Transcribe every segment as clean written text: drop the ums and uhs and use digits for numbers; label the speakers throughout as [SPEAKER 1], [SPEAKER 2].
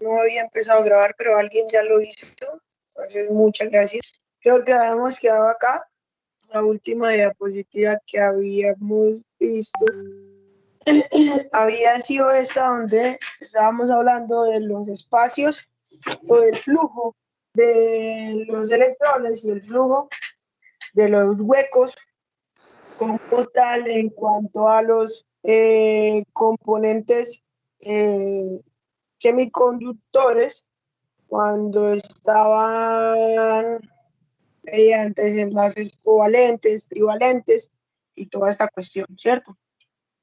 [SPEAKER 1] no había empezado a grabar, pero alguien ya lo hizo. Entonces, muchas gracias. Creo que habíamos quedado acá. La última diapositiva que habíamos visto había sido esta donde estábamos hablando de los espacios o del flujo de los electrones y el flujo de los huecos como tal en cuanto a los componentes semiconductores cuando estaban mediante enlaces covalentes, trivalentes y toda esta cuestión, ¿cierto?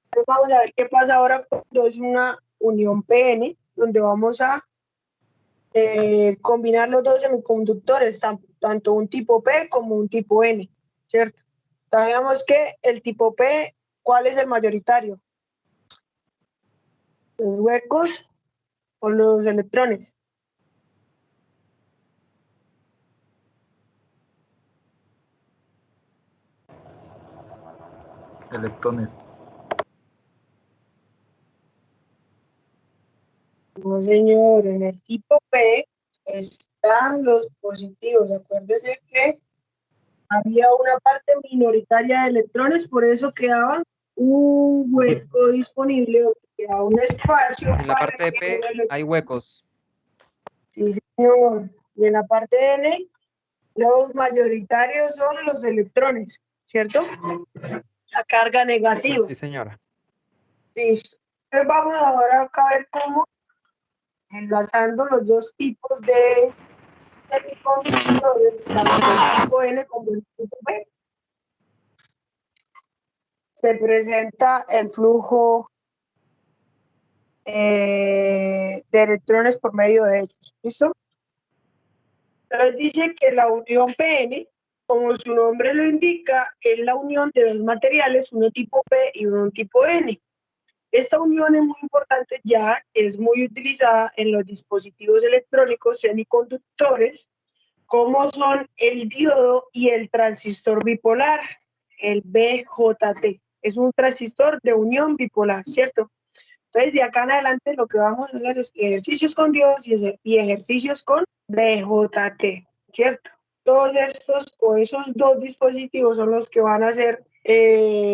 [SPEAKER 1] Entonces vamos a ver qué pasa ahora cuando es una unión PN, donde vamos a combinar los dos semiconductores, tanto un tipo P como un tipo N, ¿cierto? Sabemos que el tipo P, ¿cuál es el mayoritario? ¿Los huecos o los electrones?
[SPEAKER 2] Electrones.
[SPEAKER 1] No, señor, en el tipo P están los positivos. Acuérdese que había una parte minoritaria de electrones, por eso quedaba un hueco disponible, o quedaba un espacio.
[SPEAKER 3] En la parte de P hay huecos.
[SPEAKER 1] Sí, señor. Y en la parte de N, los mayoritarios son los electrones, ¿cierto? La carga negativa.
[SPEAKER 3] Sí, señora.
[SPEAKER 1] Listo. Entonces vamos ahora acá a ver cómo, enlazando los dos tipos de semiconductores, tanto el tipo N como el tipo P, se presenta el flujo de electrones por medio de ellos. ¿Listo? Entonces dice que la unión PN, como su nombre lo indica, es la unión de dos materiales, uno tipo P y uno tipo N. Esta unión es muy importante ya que es muy utilizada en los dispositivos electrónicos semiconductores, como son el diodo y el transistor bipolar, el BJT. Es un transistor de unión bipolar, ¿cierto? Entonces, de acá en adelante lo que vamos a hacer es ejercicios con diodos y ejercicios con BJT, ¿cierto? Todos estos o esos dos dispositivos son los que van a ser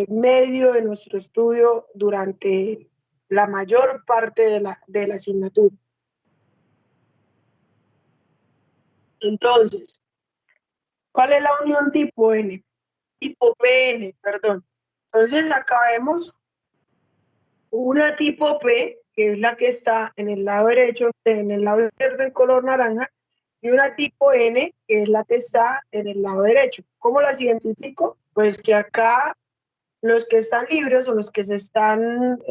[SPEAKER 1] medio de nuestro estudio durante la mayor parte de la asignatura. Entonces, ¿cuál es la unión tipo N? Tipo PN, perdón. Entonces, acá vemos una tipo P, que es la que está en el lado derecho, en el lado izquierdo en color naranja, y una tipo N, que es la que está en el lado derecho. ¿Cómo las identifico? Pues que acá los que están libres o los que se están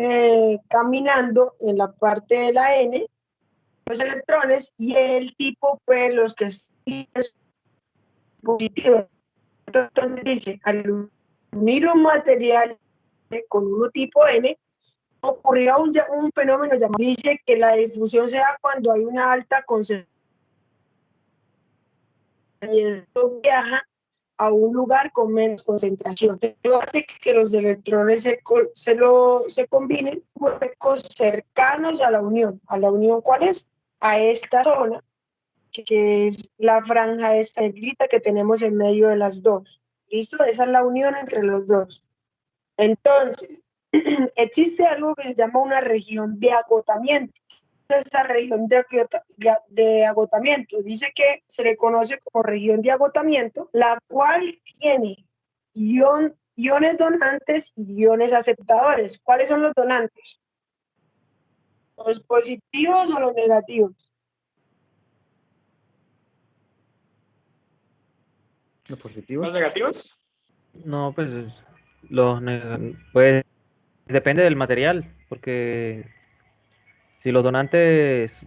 [SPEAKER 1] caminando en la parte de la N, los electrones, y en el tipo P, los que están libres positivos. Entonces dice, al unir un material con uno tipo N, ocurrirá un fenómeno llamado, dice que la difusión se da cuando hay una alta concentración y esto viaja a un lugar con menos concentración. Esto hace que los electrones se combinen huecos cercanos a la unión. ¿A la unión cuál es? A esta zona, que es la franja esta negrita que tenemos en medio de las dos. ¿Listo? Esa es la unión entre los dos. Entonces, existe algo que se llama una región de agotamiento. Esta región de agotamiento dice que se le conoce como región de agotamiento, la cual tiene iones donantes y iones aceptadores. ¿Cuáles son los donantes? ¿Los positivos o los negativos?
[SPEAKER 3] ¿Los positivos?
[SPEAKER 4] ¿Los negativos?
[SPEAKER 3] No, pues pues depende del material, porque si los donantes,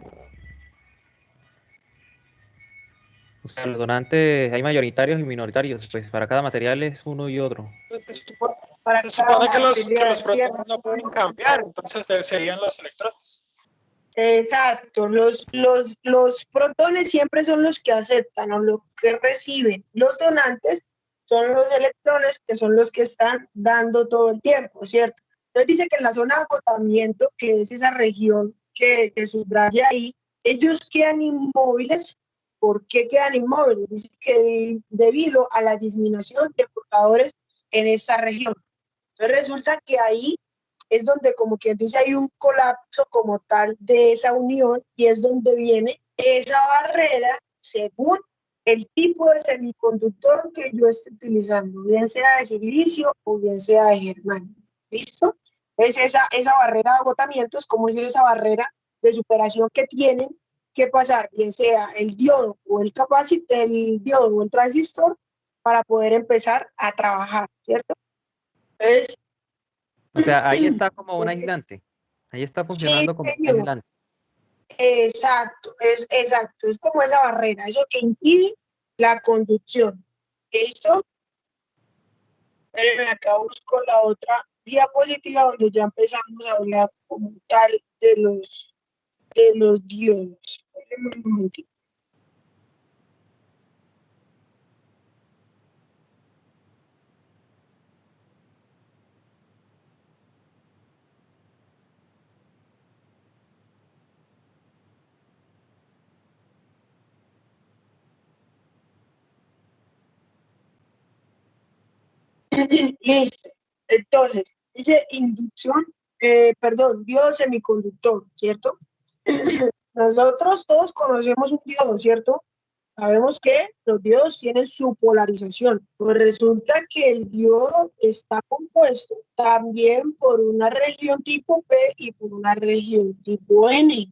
[SPEAKER 3] o sea, los donantes hay mayoritarios y minoritarios, pues para cada material es uno y otro.
[SPEAKER 4] Pues se supone que los protones no pueden cambiar, entonces serían los electrones.
[SPEAKER 1] Exacto, los protones siempre son los que aceptan o los que reciben. Los donantes son los electrones que son los que están dando todo el tiempo, ¿cierto? Entonces dice que en la zona de agotamiento, que es esa región que subraya ahí, ellos quedan inmóviles. ¿Por qué quedan inmóviles? Dice que debido a la disminución de portadores en esta región. Entonces resulta que ahí es donde, como quien dice, hay un colapso como tal de esa unión y es donde viene esa barrera según el tipo de semiconductor que yo esté utilizando, bien sea de silicio o bien sea de germanio. ¿Listo? Es esa barrera de agotamiento, es como es esa barrera de superación que tienen que pasar, bien sea el diodo o el diodo o el transistor, para poder empezar a trabajar, ¿cierto? Entonces,
[SPEAKER 3] O sea, ahí está como un aislante. Ahí está
[SPEAKER 1] sí,
[SPEAKER 3] funcionando como un
[SPEAKER 1] señor.
[SPEAKER 3] aislante.
[SPEAKER 1] Exacto, es como esa barrera, eso que impide la conducción. ¿Listo? Espérenme, acá busco la otra diapositiva donde ya empezamos a hablar como tal de los diodos. Espérenme un momentito. Listo. Entonces, dice inducción, diodo semiconductor, ¿cierto? Nosotros todos conocemos un diodo, ¿cierto? Sabemos que los diodos tienen su polarización. Pues resulta que el diodo está compuesto también por una región tipo P y por una región tipo N.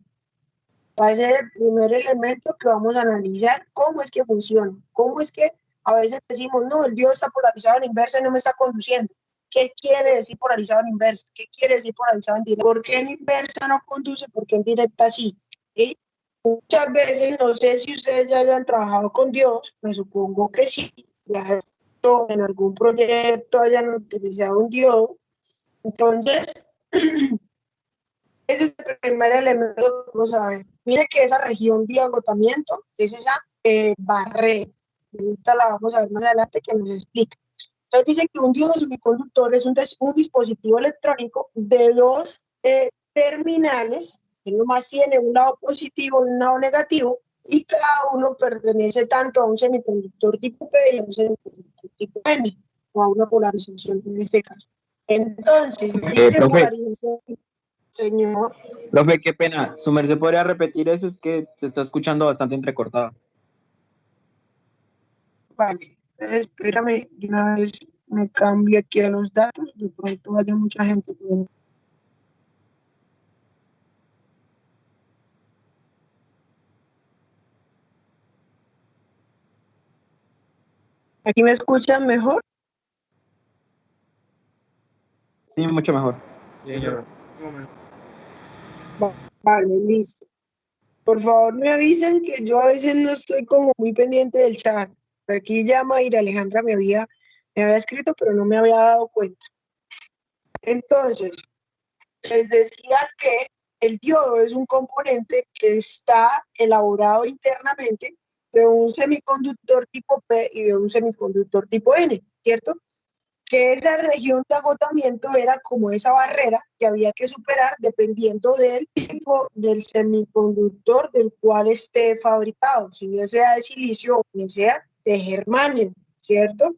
[SPEAKER 1] Va a ser el primer elemento que vamos a analizar cómo es que funciona, cómo es que a veces decimos, no, el diodo está polarizado en inversa y no me está conduciendo. ¿Qué quiere decir polarizado en inversa? ¿Qué quiere decir polarizado en directa? ¿Por qué en inversa no conduce? ¿Por qué en directa sí? ¿Sí? Muchas veces, no sé si ustedes ya hayan trabajado con diodos, me supongo que sí, ya en algún proyecto hayan utilizado un diodo. Entonces, ese es el primer elemento que vamos a ver. Mire que esa región de agotamiento es esa barrera. Ahorita la vamos a ver más adelante que nos explica. Entonces dice que un diodo semiconductor es un dispositivo electrónico de dos terminales, que nomás tiene un lado positivo y un lado negativo, y cada uno pertenece tanto a un semiconductor tipo P y a un semiconductor tipo N, o a una polarización en este caso. Entonces, dice polarización. Señor.
[SPEAKER 2] Profe, qué pena. ¿Su merced podría repetir eso? Es que se está escuchando bastante entrecortado.
[SPEAKER 1] Vale, espérame, de una vez me cambio aquí a los datos, de pronto vaya mucha gente. ¿Aquí me escuchan mejor?
[SPEAKER 2] Sí, mucho mejor.
[SPEAKER 4] Sí, señor.
[SPEAKER 1] Vale, listo. Por favor, me avisen que yo a veces no estoy como muy pendiente del chat. Aquí ya Mayra Alejandra me había escrito, pero no me había dado cuenta. Entonces, les decía que el diodo es un componente que está elaborado internamente de un semiconductor tipo P y de un semiconductor tipo N, ¿cierto? Que esa región de agotamiento era como esa barrera que había que superar dependiendo del tipo del semiconductor del cual esté fabricado, si bien sea de silicio o bien sea de germanio, ¿cierto?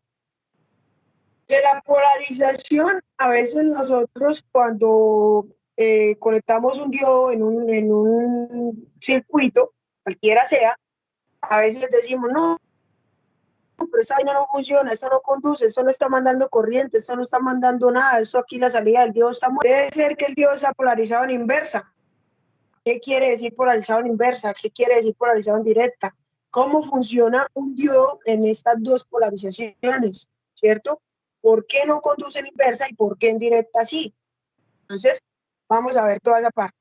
[SPEAKER 1] De la polarización, a veces nosotros cuando conectamos un diodo en un circuito, cualquiera sea, a veces decimos, no, pero esa vaina no funciona, eso no conduce, eso no está mandando corriente, eso no está mandando nada, eso aquí la salida del diodo está muerta. Debe ser que el diodo está polarizado en inversa. ¿Qué quiere decir polarizado en inversa? ¿Qué quiere decir polarizado en directa? ¿Cómo funciona un diodo en estas dos polarizaciones? ¿Cierto? ¿Por qué no conduce en inversa y por qué en directa sí? Entonces, vamos a ver toda esa parte.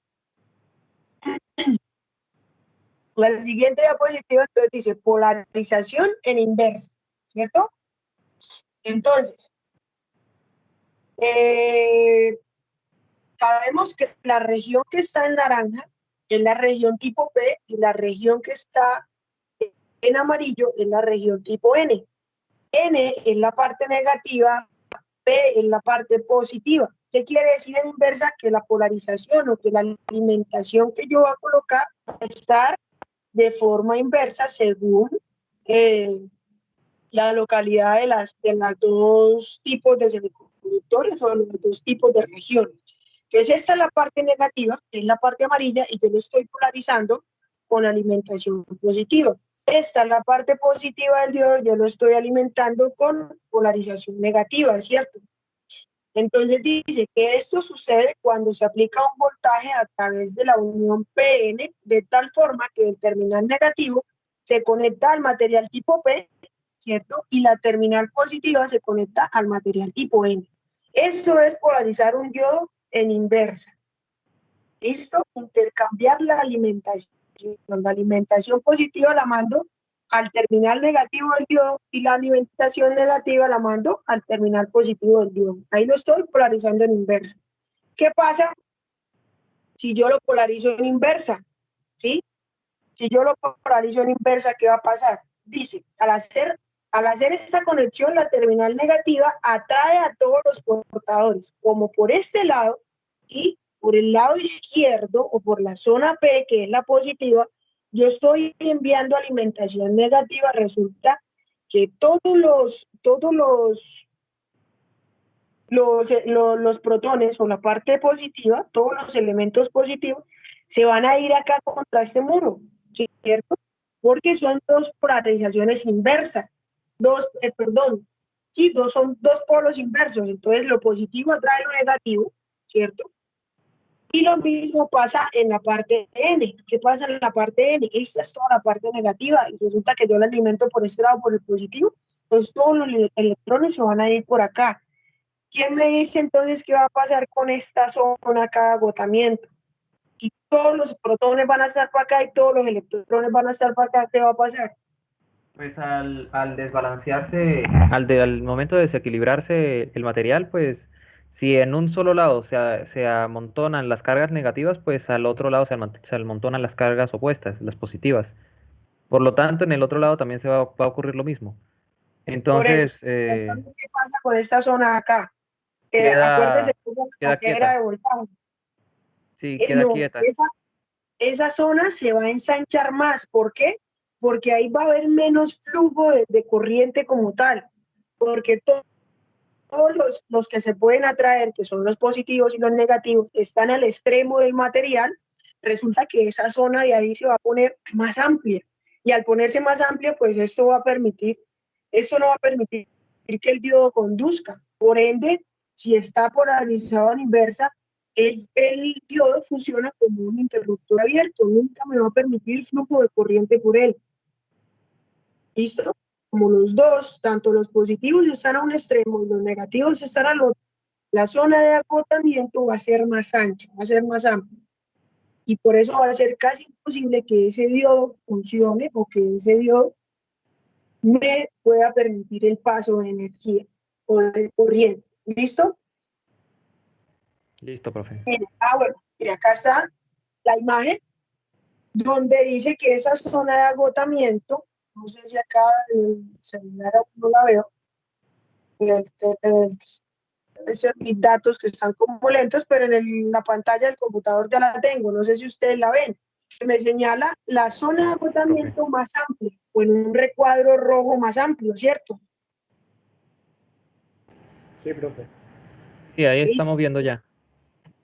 [SPEAKER 1] La siguiente diapositiva entonces dice polarización en inversa, ¿cierto? Entonces, sabemos que la región que está en naranja es la región tipo P y la región que está en amarillo es la región tipo N. N es la parte negativa, P es la parte positiva. ¿Qué quiere decir en inversa? Que la polarización o que la alimentación que yo voy a colocar va a estar de forma inversa según la localidad de las dos tipos de semiconductores o los dos tipos de regiones. Entonces esta es la parte negativa, que es la parte amarilla, y yo lo estoy polarizando con alimentación positiva. Esta es la parte positiva del diodo, yo lo estoy alimentando con polarización negativa, ¿cierto? Entonces dice que esto sucede cuando se aplica un voltaje a través de la unión PN, de tal forma que el terminal negativo se conecta al material tipo P, ¿cierto? Y la terminal positiva se conecta al material tipo N. Eso es polarizar un diodo en inversa. ¿Listo? Intercambiar la alimentación. La alimentación positiva la mando al terminal negativo del diodo y la alimentación negativa la mando al terminal positivo del diodo. Ahí lo estoy polarizando en inversa. ¿Qué pasa si yo lo polarizo en inversa? ¿Sí? Si yo lo polarizo en inversa, ¿qué va a pasar? Dice, al hacer esta conexión, la terminal negativa atrae a todos los portadores, como por este lado y por el lado izquierdo o por la zona P, que es la positiva, yo estoy enviando alimentación negativa. Resulta que todos los protones o la parte positiva, todos los elementos positivos, se van a ir acá contra este muro, ¿cierto? Porque son dos polarizaciones inversas, son dos polos inversos. Entonces lo positivo atrae lo negativo, ¿cierto? Y lo mismo pasa en la parte N. ¿Qué pasa en la parte N? Esta es toda la parte negativa y resulta que yo la alimento por este lado, por el positivo. Entonces todos los electrones se van a ir por acá. ¿Quién me dice entonces qué va a pasar con esta zona acá de agotamiento? Y todos los protones van a estar para acá y todos los electrones van a estar para acá. ¿Qué va a pasar?
[SPEAKER 3] Pues al desbalancearse, al momento de desequilibrarse el material, pues si en un solo lado se amontonan las cargas negativas, pues al otro lado se amontonan las cargas opuestas, las positivas. Por lo tanto, en el otro lado también va a ocurrir lo mismo.
[SPEAKER 1] Por eso.
[SPEAKER 3] Entonces,
[SPEAKER 1] Entonces, ¿qué pasa con esta zona acá? Acuérdese que esa es la
[SPEAKER 3] queda
[SPEAKER 1] cartera
[SPEAKER 3] quieta.
[SPEAKER 1] de voltaje.
[SPEAKER 3] Sí, queda
[SPEAKER 1] No,
[SPEAKER 3] quieta.
[SPEAKER 1] esa zona se va a ensanchar más. ¿Por qué? Porque ahí va a haber menos flujo de corriente como tal. Porque todos los que se pueden atraer, que son los positivos y los negativos, están al extremo del material. Resulta que esa zona de ahí se va a poner más amplia. Y al ponerse más amplia, pues esto no va a permitir que el diodo conduzca. Por ende, si está polarizado en inversa, el diodo funciona como un interruptor abierto, nunca me va a permitir flujo de corriente por él. ¿Listo? Como los dos, tanto los positivos están a un extremo y los negativos están al otro, la zona de agotamiento va a ser más ancha, va a ser más amplia. Y por eso va a ser casi imposible que ese diodo funcione o que ese diodo me pueda permitir el paso de energía o de corriente. ¿Listo?
[SPEAKER 3] Listo, profe.
[SPEAKER 1] Bueno, mira, acá está la imagen donde dice que esa zona de agotamiento, no sé si acá en el celular no la veo, mis datos que están como lentos, pero en la pantalla del computador ya la tengo, no sé si ustedes la ven, me señala la zona de agotamiento más amplia, o en un recuadro rojo más amplio, ¿cierto?
[SPEAKER 4] Sí, profe.
[SPEAKER 3] Sí, ahí estamos viendo ya.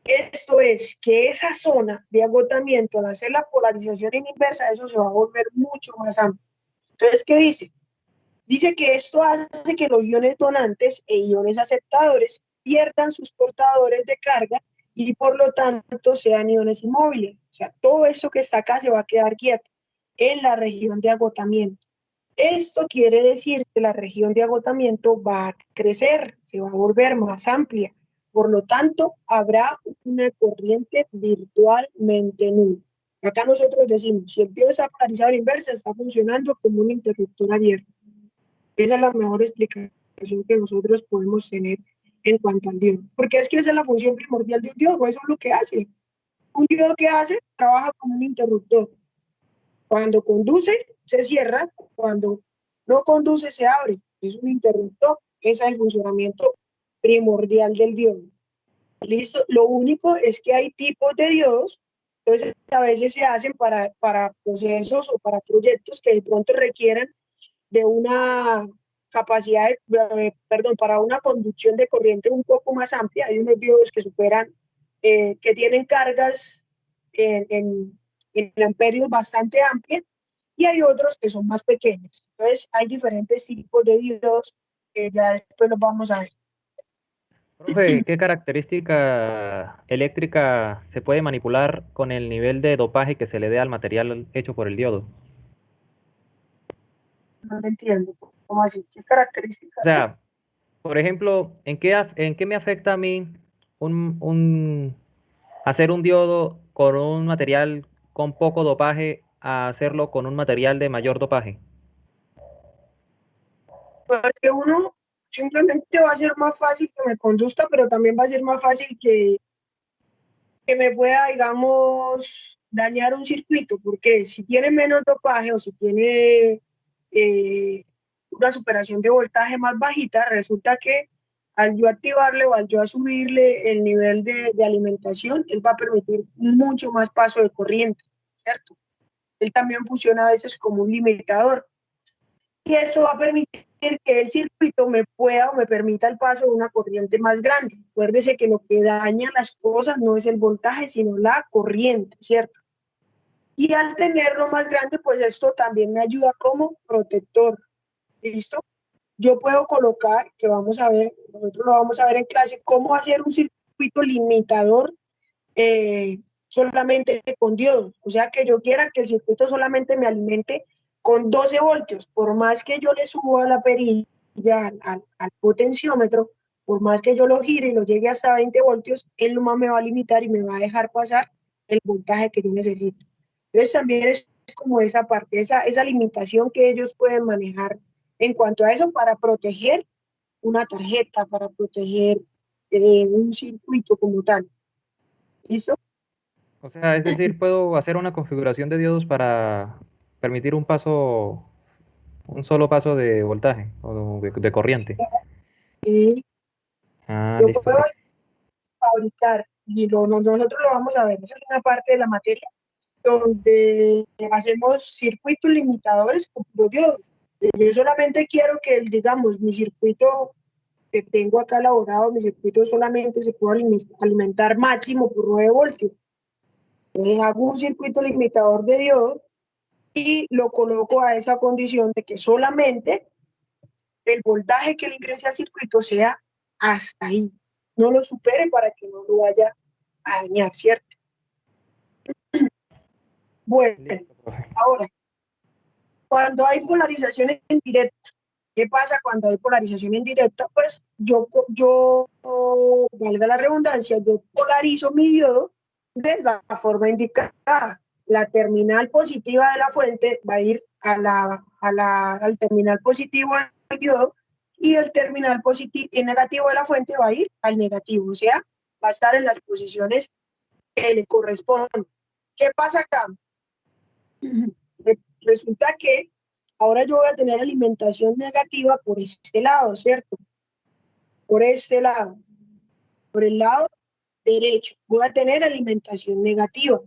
[SPEAKER 1] Esto es que esa zona de agotamiento, al hacer la polarización en inversa, eso se va a volver mucho más amplio. Entonces, ¿qué dice? Dice que esto hace que los iones donantes e iones aceptadores pierdan sus portadores de carga y por lo tanto sean iones inmóviles. O sea, todo eso que está acá se va a quedar quieto en la región de agotamiento. Esto quiere decir que la región de agotamiento va a crecer, se va a volver más amplia. Por lo tanto, habrá una corriente virtualmente nula. Acá nosotros decimos, si el diodo está polarizado en inversa, está funcionando como un interruptor abierto. Esa es la mejor explicación que nosotros podemos tener en cuanto al diodo. Porque es que esa es la función primordial de un diodo, eso es lo que hace. Un diodo que hace, trabaja como un interruptor. Cuando conduce, se cierra. Cuando no conduce, se abre. Es un interruptor. Ese es el funcionamiento primordial del diodo. Listo. Lo único es que hay tipos de diodos, entonces a veces se hacen para procesos o para proyectos que de pronto requieran de una capacidad, perdón, para una conducción de corriente un poco más amplia. Hay unos diodos que superan, que tienen cargas en amperios bastante amplias, y hay otros que son más pequeños. Entonces hay diferentes tipos de diodos que ya después los vamos a ver.
[SPEAKER 3] Profe, ¿qué característica eléctrica se puede manipular con el nivel de dopaje que se le dé al material hecho por el diodo?
[SPEAKER 1] No lo entiendo. ¿Cómo así? ¿Qué características?
[SPEAKER 3] O sea, por ejemplo, en qué me afecta a mí hacer un diodo con un material con poco dopaje a hacerlo con un material de mayor dopaje?
[SPEAKER 1] Pues que uno simplemente va a ser más fácil que me conduzca, pero también va a ser más fácil que me pueda, digamos, dañar un circuito, porque si tiene menos dopaje o si tiene una superación de voltaje más bajita, resulta que al yo activarle o al yo subirle el nivel de alimentación, él va a permitir mucho más paso de corriente, ¿cierto? Él también funciona a veces como un limitador. Y eso va a permitir que el circuito me pueda o me permita el paso de una corriente más grande. Acuérdese que lo que daña las cosas no es el voltaje, sino la corriente, ¿cierto? Y al tenerlo más grande, pues esto también me ayuda como protector, ¿listo? Yo puedo colocar, que vamos a ver, nosotros lo vamos a ver en clase, cómo hacer un circuito limitador solamente con diodos. O sea, que yo quiera que el circuito solamente me alimente con 12 voltios, por más que yo le suba la perilla al potenciómetro, por más que yo lo gire y lo llegue hasta 20 voltios, él nomás me va a limitar y me va a dejar pasar el voltaje que yo necesito. Entonces también es como esa parte, esa limitación que ellos pueden manejar en cuanto a eso para proteger una tarjeta, para proteger un circuito como tal. ¿Listo?
[SPEAKER 3] O sea, es decir, puedo hacer una configuración de diodos para permitir un solo paso de voltaje o de corriente.
[SPEAKER 1] Y
[SPEAKER 3] Ah,
[SPEAKER 1] yo
[SPEAKER 3] listo,
[SPEAKER 1] puedo
[SPEAKER 3] profe.
[SPEAKER 1] fabricar, y nosotros lo vamos a ver, eso es una parte de la materia, donde hacemos circuitos limitadores con puro diodo. Yo solamente quiero que, digamos, mi circuito que tengo acá elaborado, mi circuito solamente se puede alimentar máximo por 9 voltios. Entonces hago un circuito limitador de diodo y lo coloco a esa condición de que solamente el voltaje que le ingrese al circuito sea hasta ahí, no lo supere para que no lo vaya a dañar, ¿cierto? Bueno,
[SPEAKER 3] Listo, profe.
[SPEAKER 1] ahora, cuando hay polarización en directa, ¿qué pasa cuando hay polarización en directa? Pues yo valga la redundancia, yo polarizo mi diodo de la forma indicada. La terminal positiva de la fuente va a ir al terminal positivo del diodo, y el terminal negativo de la fuente va a ir al negativo, o sea, va a estar en las posiciones que le corresponden. ¿Qué pasa acá? Resulta que ahora yo voy a tener alimentación negativa por este lado, ¿cierto? Por este lado, por el lado derecho, voy a tener alimentación negativa.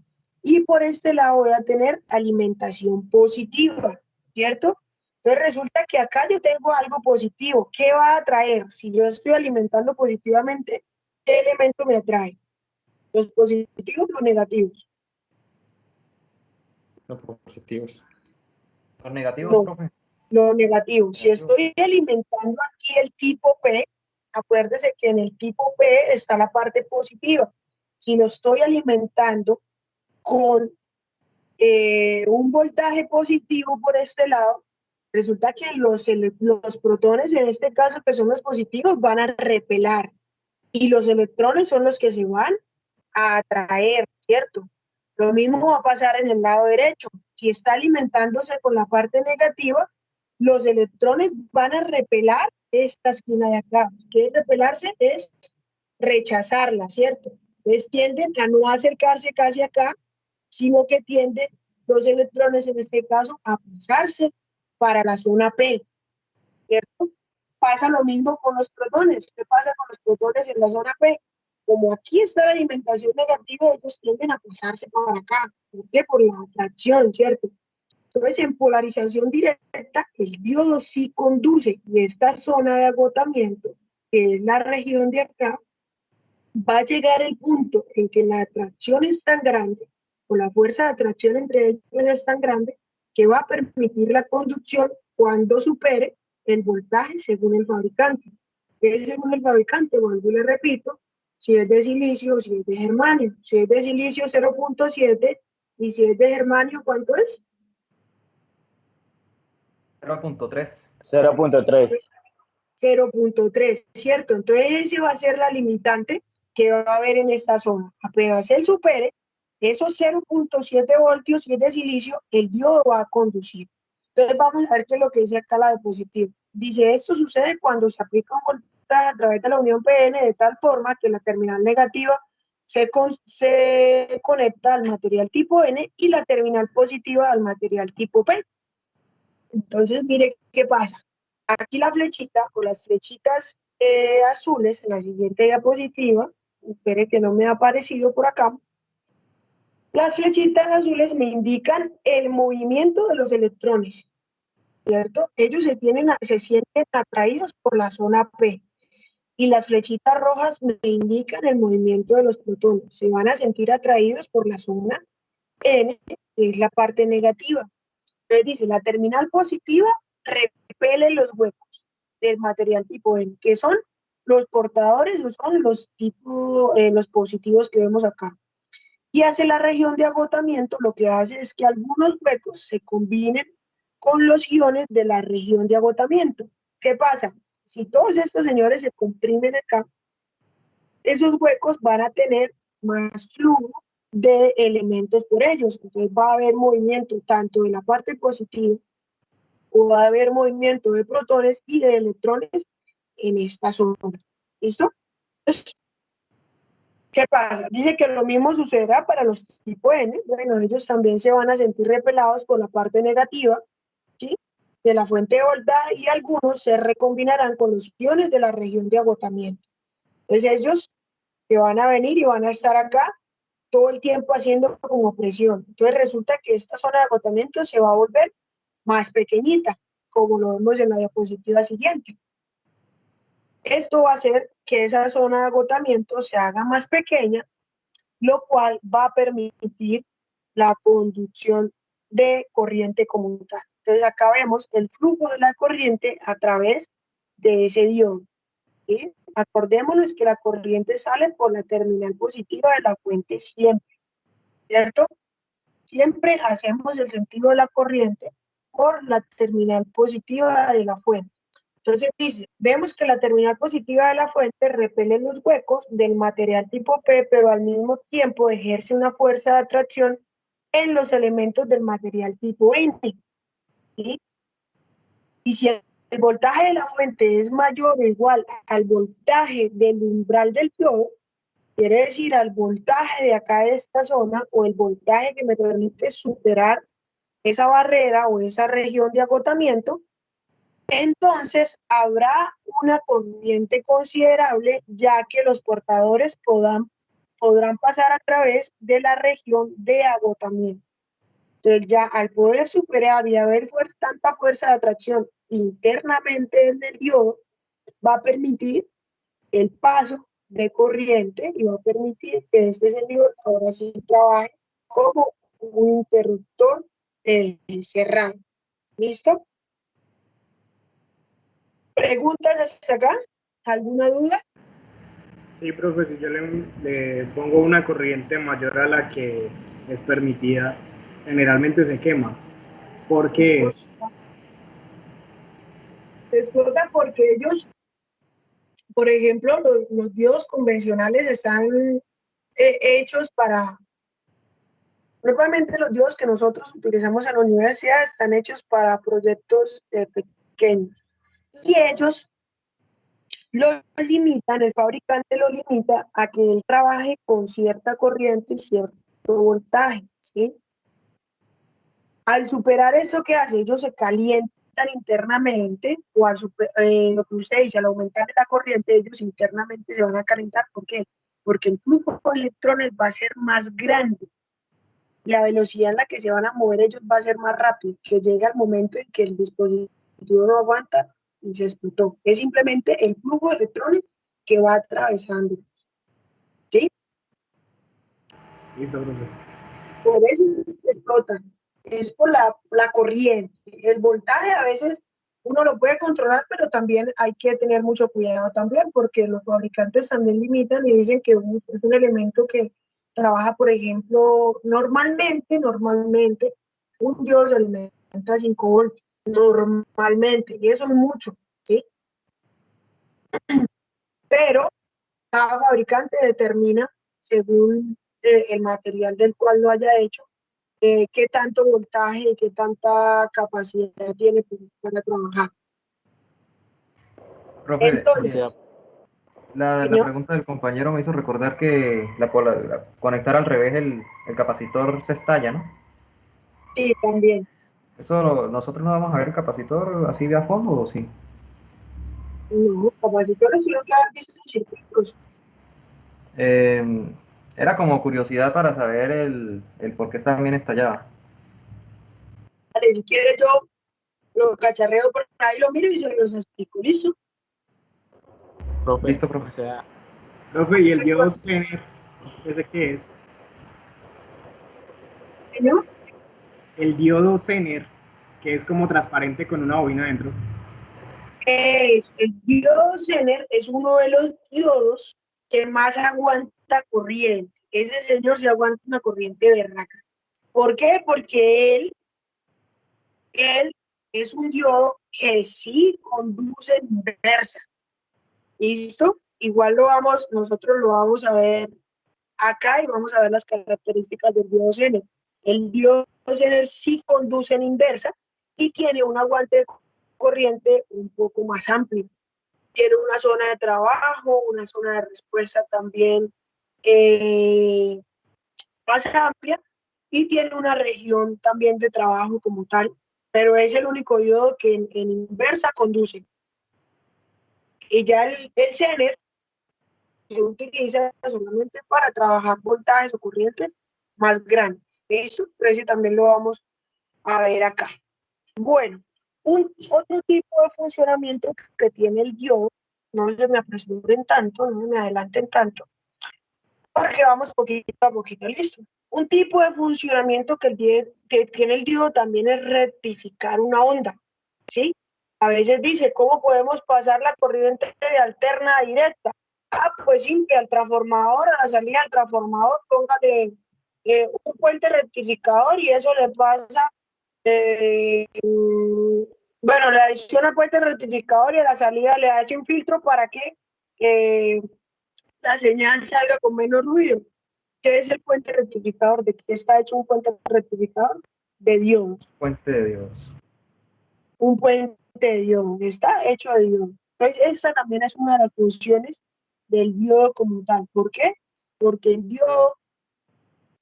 [SPEAKER 1] Y por este lado voy a tener alimentación positiva, ¿cierto? Entonces resulta que acá yo tengo algo positivo. ¿Qué va a atraer? Si yo estoy alimentando positivamente, ¿qué elemento me atrae? ¿Los positivos o los negativos?
[SPEAKER 4] Los positivos.
[SPEAKER 3] Los negativos,
[SPEAKER 1] No,
[SPEAKER 3] profe.
[SPEAKER 1] los negativos. Si estoy alimentando aquí el tipo P, acuérdese que en el tipo P está la parte positiva. Si lo estoy alimentando con un voltaje positivo por este lado, resulta que los protones, en este caso que son los positivos, van a repelar, y los electrones son los que se van a atraer, ¿cierto? Lo mismo va a pasar en el lado derecho. Si está alimentándose con la parte negativa, los electrones van a repelar esta esquina de acá. ¿Qué es repelarse? Es rechazarla, ¿cierto? Entonces tienden a no acercarse casi acá, sino que tienden los electrones, en este caso, a pasarse para la zona P, ¿cierto? Pasa lo mismo con los protones. ¿Qué pasa con los protones en la zona P? como aquí está la alimentación negativa, ellos tienden a pasarse para acá. ¿Por qué? Por la atracción, ¿cierto? Entonces, en polarización directa, el diodo sí conduce, y esta zona de agotamiento, que es la región de acá, va a llegar el punto en que la atracción es tan grande, o la fuerza de atracción entre ellos es tan grande, que va a permitir la conducción cuando supere el voltaje según el fabricante. ¿Qué es según el fabricante? Vuelvo y le repito, si es de silicio o si es de germanio. Si es de silicio, 0.7, y si es de germanio, ¿cuánto es?
[SPEAKER 3] 0.3.
[SPEAKER 5] 0.3.
[SPEAKER 1] 0.3, ¿cierto? Entonces ese va a ser la limitante que va a haber en esta zona. Apenas él supere esos 0.7 voltios, si es de silicio, el diodo va a conducir. Entonces vamos a ver qué es lo que dice acá la diapositiva. Dice, esto sucede cuando se aplica un voltaje a través de la unión PN de tal forma que la terminal negativa se conecta al material tipo N y la terminal positiva al material tipo P. Entonces, mire qué pasa. Aquí la flechita o las flechitas azules en la siguiente diapositiva, espere que no me ha aparecido por acá, las flechitas azules me indican el movimiento de los electrones, ¿cierto? Ellos se sienten atraídos por la zona P, y las flechitas rojas me indican el movimiento de los protones. Se van a sentir atraídos por la zona N, que es la parte negativa. Entonces dice, la terminal positiva repele los huecos del material tipo N, que son los portadores o son los los positivos que vemos acá. Y hace la región de agotamiento, lo que hace es que algunos huecos se combinen con los iones de la región de agotamiento. ¿Qué pasa? Si todos estos señores se comprimen acá, esos huecos van a tener más flujo de elementos por ellos. Entonces va a haber movimiento tanto de la parte positiva, o va a haber movimiento de protones y de electrones en esta zona. ¿Listo? ¿Qué pasa? Dice que lo mismo sucederá para los tipo N. Bueno, ellos también se van a sentir repelados por la parte negativa, ¿sí?, de la fuente de voltaje, y algunos se recombinarán con los iones de la región de agotamiento. Entonces ellos que van a venir y van a estar acá todo el tiempo haciendo como presión. Entonces resulta que esta zona de agotamiento se va a volver más pequeñita, como lo vemos en la diapositiva siguiente. Esto va a hacer que esa zona de agotamiento se haga más pequeña, lo cual va a permitir la conducción de corriente como tal. Entonces acá vemos el flujo de la corriente a través de ese diodo, ¿sí? Acordémonos que la corriente sale por la terminal positiva de la fuente siempre, ¿cierto? Siempre hacemos el sentido de la corriente por la terminal positiva de la fuente. Entonces dice, vemos que la terminal positiva de la fuente repele los huecos del material tipo P, pero al mismo tiempo ejerce una fuerza de atracción en los elementos del material tipo N, ¿sí? Y si el voltaje de la fuente es mayor o igual al voltaje del umbral del diodo, quiere decir al voltaje de acá de esta zona, o el voltaje que me permite superar esa barrera o esa región de agotamiento, entonces habrá una corriente considerable, ya que los portadores podrán pasar a través de la región de agotamiento. Entonces ya al poder superar y haber tanta fuerza de atracción internamente en el diodo, va a permitir el paso de corriente y va a permitir que este señor ahora sí trabaje como un interruptor cerrado. ¿Listo? ¿Preguntas hasta acá? ¿Alguna duda?
[SPEAKER 6] Sí, profe, si yo le pongo una corriente mayor a la que es permitida, generalmente se quema. ¿Por qué?
[SPEAKER 1] Se explota porque ellos, por ejemplo, los diodos convencionales están hechos para... Normalmente los diodos que nosotros utilizamos en la universidad están hechos para proyectos pequeños. Y ellos lo limitan, el fabricante lo limita a que él trabaje con cierta corriente y cierto voltaje, ¿sí? Al superar eso, ¿qué hace? Ellos se calientan internamente, o lo que usted dice, al aumentar la corriente, ellos internamente se van a calentar. ¿Por qué? porque el flujo de electrones va a ser más grande. La velocidad en la que se van a mover ellos va a ser más rápida, que llega el momento en que el dispositivo no aguanta y se explotó. Es simplemente el flujo de electrones que va atravesando. ¿Sí?
[SPEAKER 6] Listo, profe.
[SPEAKER 1] Por eso explotan. Es por la corriente. El voltaje a veces uno lo puede controlar, pero también hay que tener mucho cuidado también, porque los fabricantes también limitan y dicen que es un elemento que trabaja, por ejemplo, normalmente, un diodo se alimenta a 5 voltios, normalmente, y eso es mucho, ¿sí? Pero cada fabricante determina, según el material del cual lo haya hecho, qué tanto voltaje y qué tanta capacidad tiene para trabajar.
[SPEAKER 3] Profe,
[SPEAKER 1] Entonces,
[SPEAKER 3] la
[SPEAKER 1] señor,
[SPEAKER 3] pregunta del compañero me hizo recordar que conectar al revés el capacitor se estalla, ¿no?
[SPEAKER 1] sí, también.
[SPEAKER 3] ¿Eso nosotros no vamos a ver el capacitor así de a fondo o sí?
[SPEAKER 1] No, capacitores sí lo que has visto en circuitos.
[SPEAKER 3] Era como curiosidad para saber el por qué también estallaba.
[SPEAKER 1] Vale, si quieres yo lo cacharreo por ahí, lo miro y se los explico, ¿listo?
[SPEAKER 2] Profe,
[SPEAKER 3] Listo, profe.
[SPEAKER 2] o sea,
[SPEAKER 6] Profe, ¿y el diodo Zener, ese qué es?
[SPEAKER 1] Señor,
[SPEAKER 6] El diodo Zener, que es como transparente con una bobina dentro.
[SPEAKER 1] el diodo Zener es uno de los diodos que más aguanta corriente. Ese señor se aguanta una corriente berraca. ¿Por qué? Porque él es un diodo que sí conduce en inversa. ¿Listo? Igual nosotros lo vamos a ver acá y vamos a ver las características del diodo Zener. El diodo Zener sí conduce en inversa y tiene un aguante de corriente un poco más amplio. Tiene una zona de trabajo, una zona de respuesta también más amplia y tiene una región también de trabajo como tal, pero es el único diodo que en inversa conduce. Y ya el Zener se utiliza solamente para trabajar voltajes o corrientes más grandes. ¿Listo? Pero ese también lo vamos a ver acá. Bueno, otro tipo de funcionamiento que tiene el diodo, no se me apresuren tanto, no me adelanten tanto, porque vamos poquito a poquito, listo. Un tipo de funcionamiento que tiene el diodo también es rectificar una onda, ¿sí? A veces dice, ¿cómo podemos pasar la corriente de alterna a directa? Ah, pues simple, al transformador, a la salida del transformador, póngale un puente rectificador y eso le pasa, bueno, le adiciona el puente rectificador y a la salida le hace un filtro para que la señal salga con menos ruido. ¿Qué es el puente rectificador? ¿De qué está hecho un puente rectificador? De diodos.
[SPEAKER 3] Puente de Dios.
[SPEAKER 1] Un puente de diodos, está hecho de diodos. Entonces, esta también es una de las funciones del diodo como tal. ¿Por qué? Porque el diodo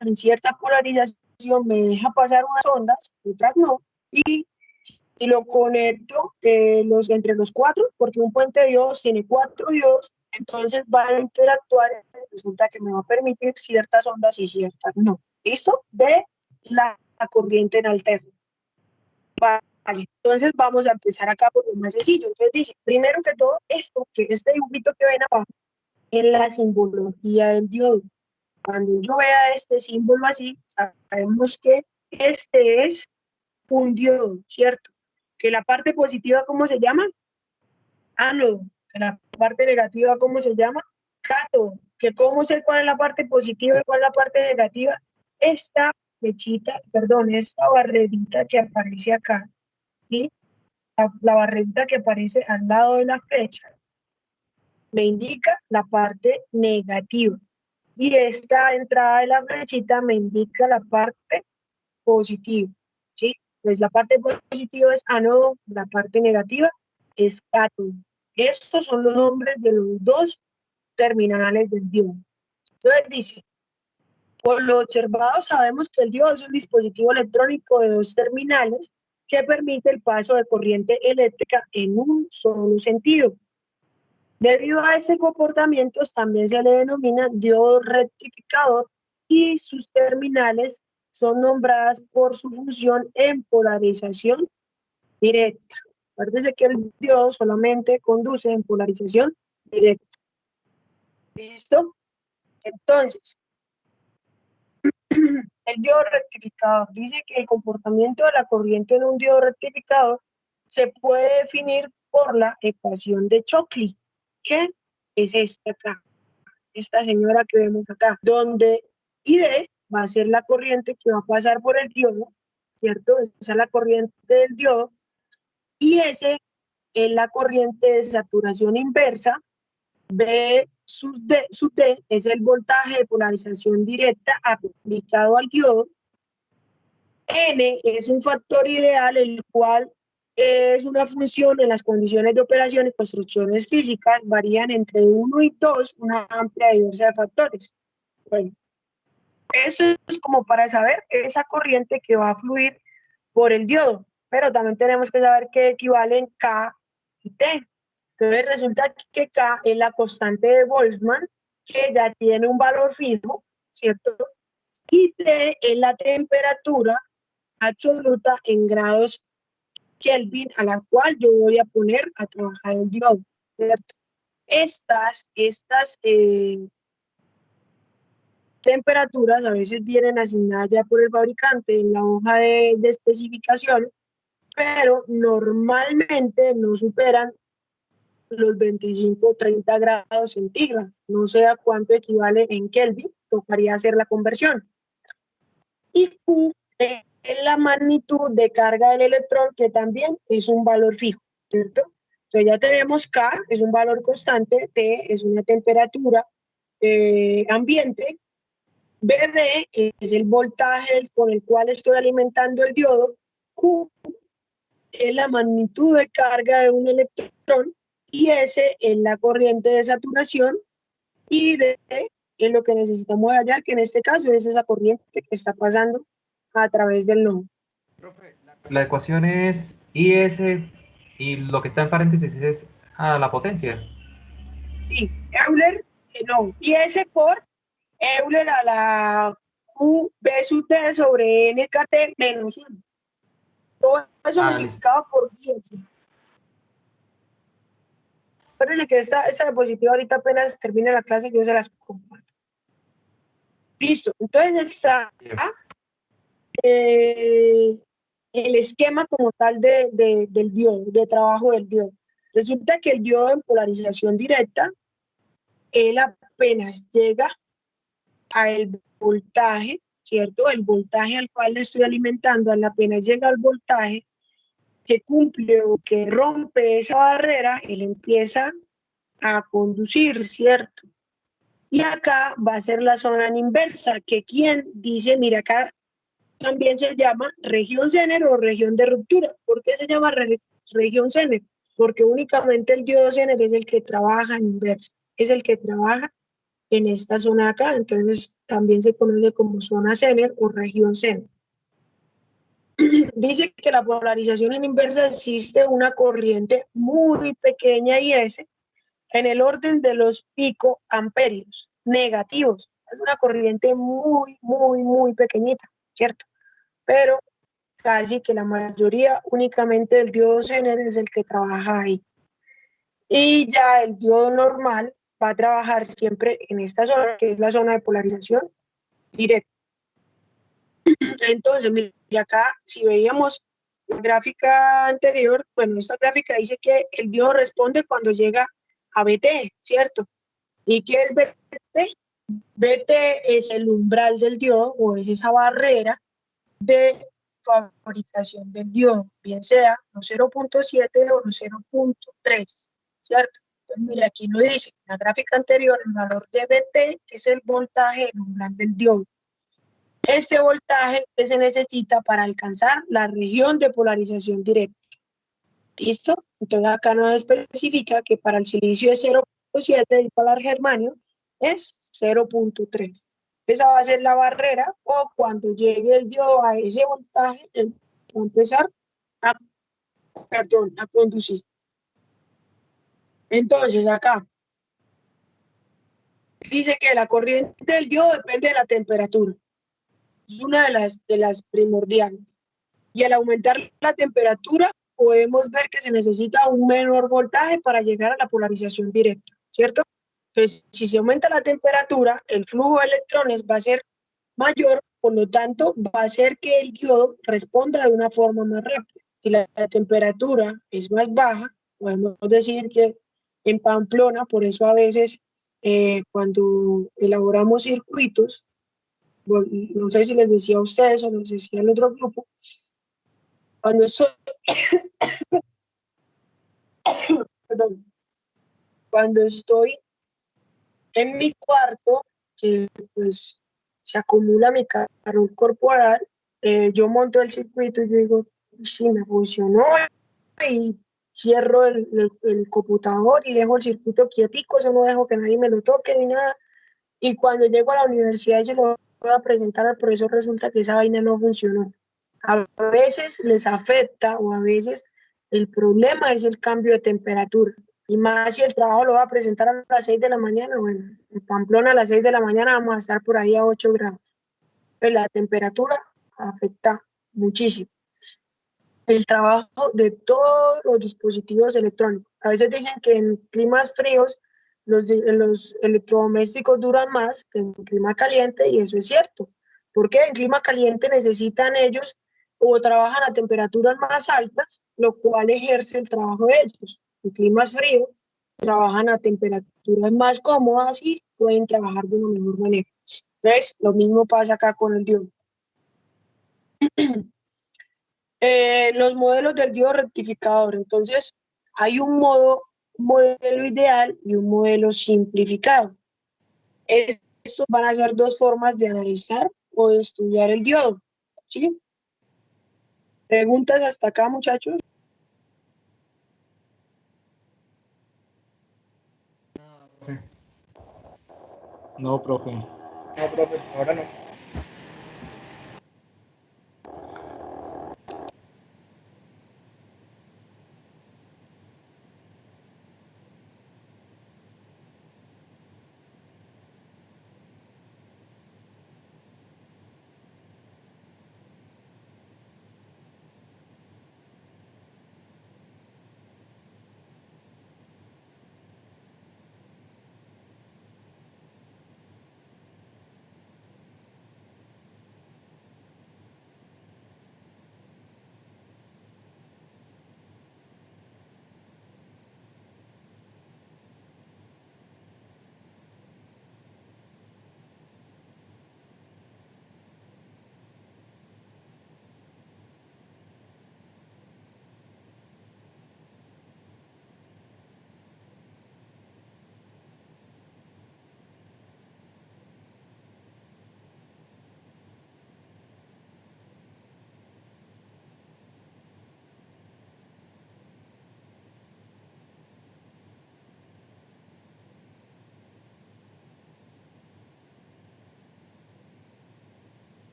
[SPEAKER 1] en cierta polarización me deja pasar unas ondas, otras no, y lo conecto entre los cuatro, porque un puente de diodos tiene 4 diodos, entonces va a interactuar, resulta que me va a permitir ciertas ondas y ciertas no. ¿Listo? De la corriente en alterno. Vale, entonces vamos a empezar acá por lo más sencillo. Entonces dice, primero que todo, este dibujito que ven abajo es la simbología del diodo. Cuando yo vea este símbolo así, sabemos que este es un diodo, ¿cierto? Que la parte positiva, ¿cómo se llama? Ánodo. Que la parte negativa, ¿cómo se llama? Cátodo. Que cómo sé cuál es la parte positiva y cuál es la parte negativa. Esta flechita, perdón, esta barrerita que aparece acá, ¿sí? La barrerita que aparece al lado de la flecha me indica la parte negativa. Y esta entrada de la flechita me indica la parte positiva, ¿sí? Pues la parte positiva es ánodo, la parte negativa es cátodo. Estos son los nombres de los dos terminales del diodo. Entonces dice, por lo observado sabemos que el diodo es un dispositivo electrónico de dos terminales que permite el paso de corriente eléctrica en un solo sentido. Debido a ese comportamiento, también se le denomina diodo rectificador y sus terminales son nombradas por su función en polarización directa. Acuérdense que el diodo solamente conduce en polarización directa. ¿Listo? Entonces, el diodo rectificador dice que el comportamiento de la corriente en un diodo rectificador se puede definir por la ecuación de Shockley, que es esta acá, esta señora que vemos acá, donde ID va a ser la corriente que va a pasar por el diodo, ¿cierto? Esa es la corriente del diodo, y S es la corriente de saturación inversa, B sub D es el voltaje de polarización directa aplicado al diodo, N es un factor ideal, el cual es una función en las condiciones de operación y construcciones físicas, varían entre 1 y 2, una amplia diversidad de factores. Bueno, eso es como para saber esa corriente que va a fluir por el diodo, pero también tenemos que saber que equivalen K y T. Entonces resulta que K es la constante de Boltzmann, que ya tiene un valor fijo, ¿cierto? Y T es la temperatura absoluta en grados Kelvin a la cual yo voy a poner a trabajar el diodo, ¿cierto? Estas temperaturas a veces vienen asignadas ya por el fabricante en la hoja de especificaciones, pero normalmente no superan los 25 o 30 grados centígrados. No sé a cuánto equivale en Kelvin, tocaría hacer la conversión. Y Q es la magnitud de carga del electrón, que también es un valor fijo, ¿cierto? Entonces ya tenemos K, es un valor constante, T es una temperatura ambiente, BD es el voltaje con el cual estoy alimentando el diodo, Q es la magnitud de carga de un electrón, y S es la corriente de saturación, y D es lo que necesitamos hallar, que en este caso es esa corriente que está pasando a través del nodo.
[SPEAKER 3] La ecuación es IS y lo que está en paréntesis es a la potencia.
[SPEAKER 1] Sí, Euler, no, y S por Euler a la Q B sub T sobre NKT menos 1. Todo eso multiplicado por 10. Acuérdense que esta diapositiva ahorita apenas termine la clase, yo se las comparto. Listo, entonces está el esquema como tal del diodo, de trabajo del diodo. Resulta que el diodo en polarización directa, él apenas llega al voltaje, ¿cierto? El voltaje al cual le estoy alimentando, apenas llega al voltaje que cumple o que rompe esa barrera, él empieza a conducir, ¿cierto? Y acá va a ser la zona en inversa, que quien dice, mira, acá también se llama región Zener o región de ruptura. ¿Por qué se llama región Zener? Porque únicamente el diodo Zener es el que trabaja en inversa, es el que trabaja en esta zona de acá, entonces también se conoce como zona Zener o región Zener. Dice que la polarización en inversa existe una corriente muy pequeña IS en el orden de los picoamperios negativos. Es una corriente muy, muy, muy pequeñita, ¿cierto? Pero casi que la mayoría únicamente del diodo Zener es el que trabaja ahí. Y ya el diodo normal va a trabajar siempre en esta zona, que es la zona de polarización directa. Entonces, mira acá, si veíamos la gráfica anterior, bueno, esta gráfica dice que el diodo responde cuando llega a BT, ¿cierto? ¿Y qué es BT? BT es el umbral del diodo, o es esa barrera de fabricación del diodo, bien sea los 0.7 o los 0.3, ¿cierto? Entonces, mira, aquí lo dice, en la gráfica anterior, el valor de BT es el voltaje, el umbral del diodo. Este voltaje que se necesita para alcanzar la región de polarización directa. ¿Listo? Entonces acá nos especifica que para el silicio es 0.7 y para el germanio es 0.3. Esa va a ser la barrera, o cuando llegue el diodo a ese voltaje, él va a empezar a conducir. Entonces acá, dice que la corriente del diodo depende de la temperatura. Es una de las primordiales. Y al aumentar la temperatura, podemos ver que se necesita un menor voltaje para llegar a la polarización directa, ¿cierto? Entonces, si se aumenta la temperatura, el flujo de electrones va a ser mayor, por lo tanto, va a hacer que el diodo responda de una forma más rápida. Si la temperatura es más baja, podemos decir que en Pamplona, por eso a veces cuando elaboramos circuitos, bueno, no sé si les decía a ustedes o les decía al otro grupo, cuando estoy, perdón, cuando estoy en mi cuarto, que pues se acumula mi calor corporal, yo monto el circuito y yo digo, sí, me funcionó, y cierro el computador y dejo el circuito quietico, eso no dejo que nadie me lo toque ni nada. Y cuando llego a la universidad y se lo voy a presentar al profesor, resulta que esa vaina no funcionó. A veces les afecta o a veces el problema es el cambio de temperatura. Y más si el trabajo lo va a presentar a las 6 de la mañana, bueno, en Pamplona a las 6 de la mañana vamos a estar por ahí a 8 grados. Pues la temperatura afecta muchísimo el trabajo de todos los dispositivos electrónicos. A veces dicen que en climas fríos los electrodomésticos duran más que en clima caliente y eso es cierto. Porque en clima caliente necesitan ellos o trabajan a temperaturas más altas, lo cual ejerce el trabajo de ellos. En climas fríos trabajan a temperaturas más cómodas y pueden trabajar de una mejor manera. Entonces, lo mismo pasa acá con el diodo. Los modelos del diodo rectificador. Entonces, hay un modelo ideal y un modelo simplificado. Estos van a ser dos formas de analizar o de estudiar el diodo. ¿Sí? ¿Preguntas hasta acá, muchachos?
[SPEAKER 2] No, profe.
[SPEAKER 6] No, profe, ahora no.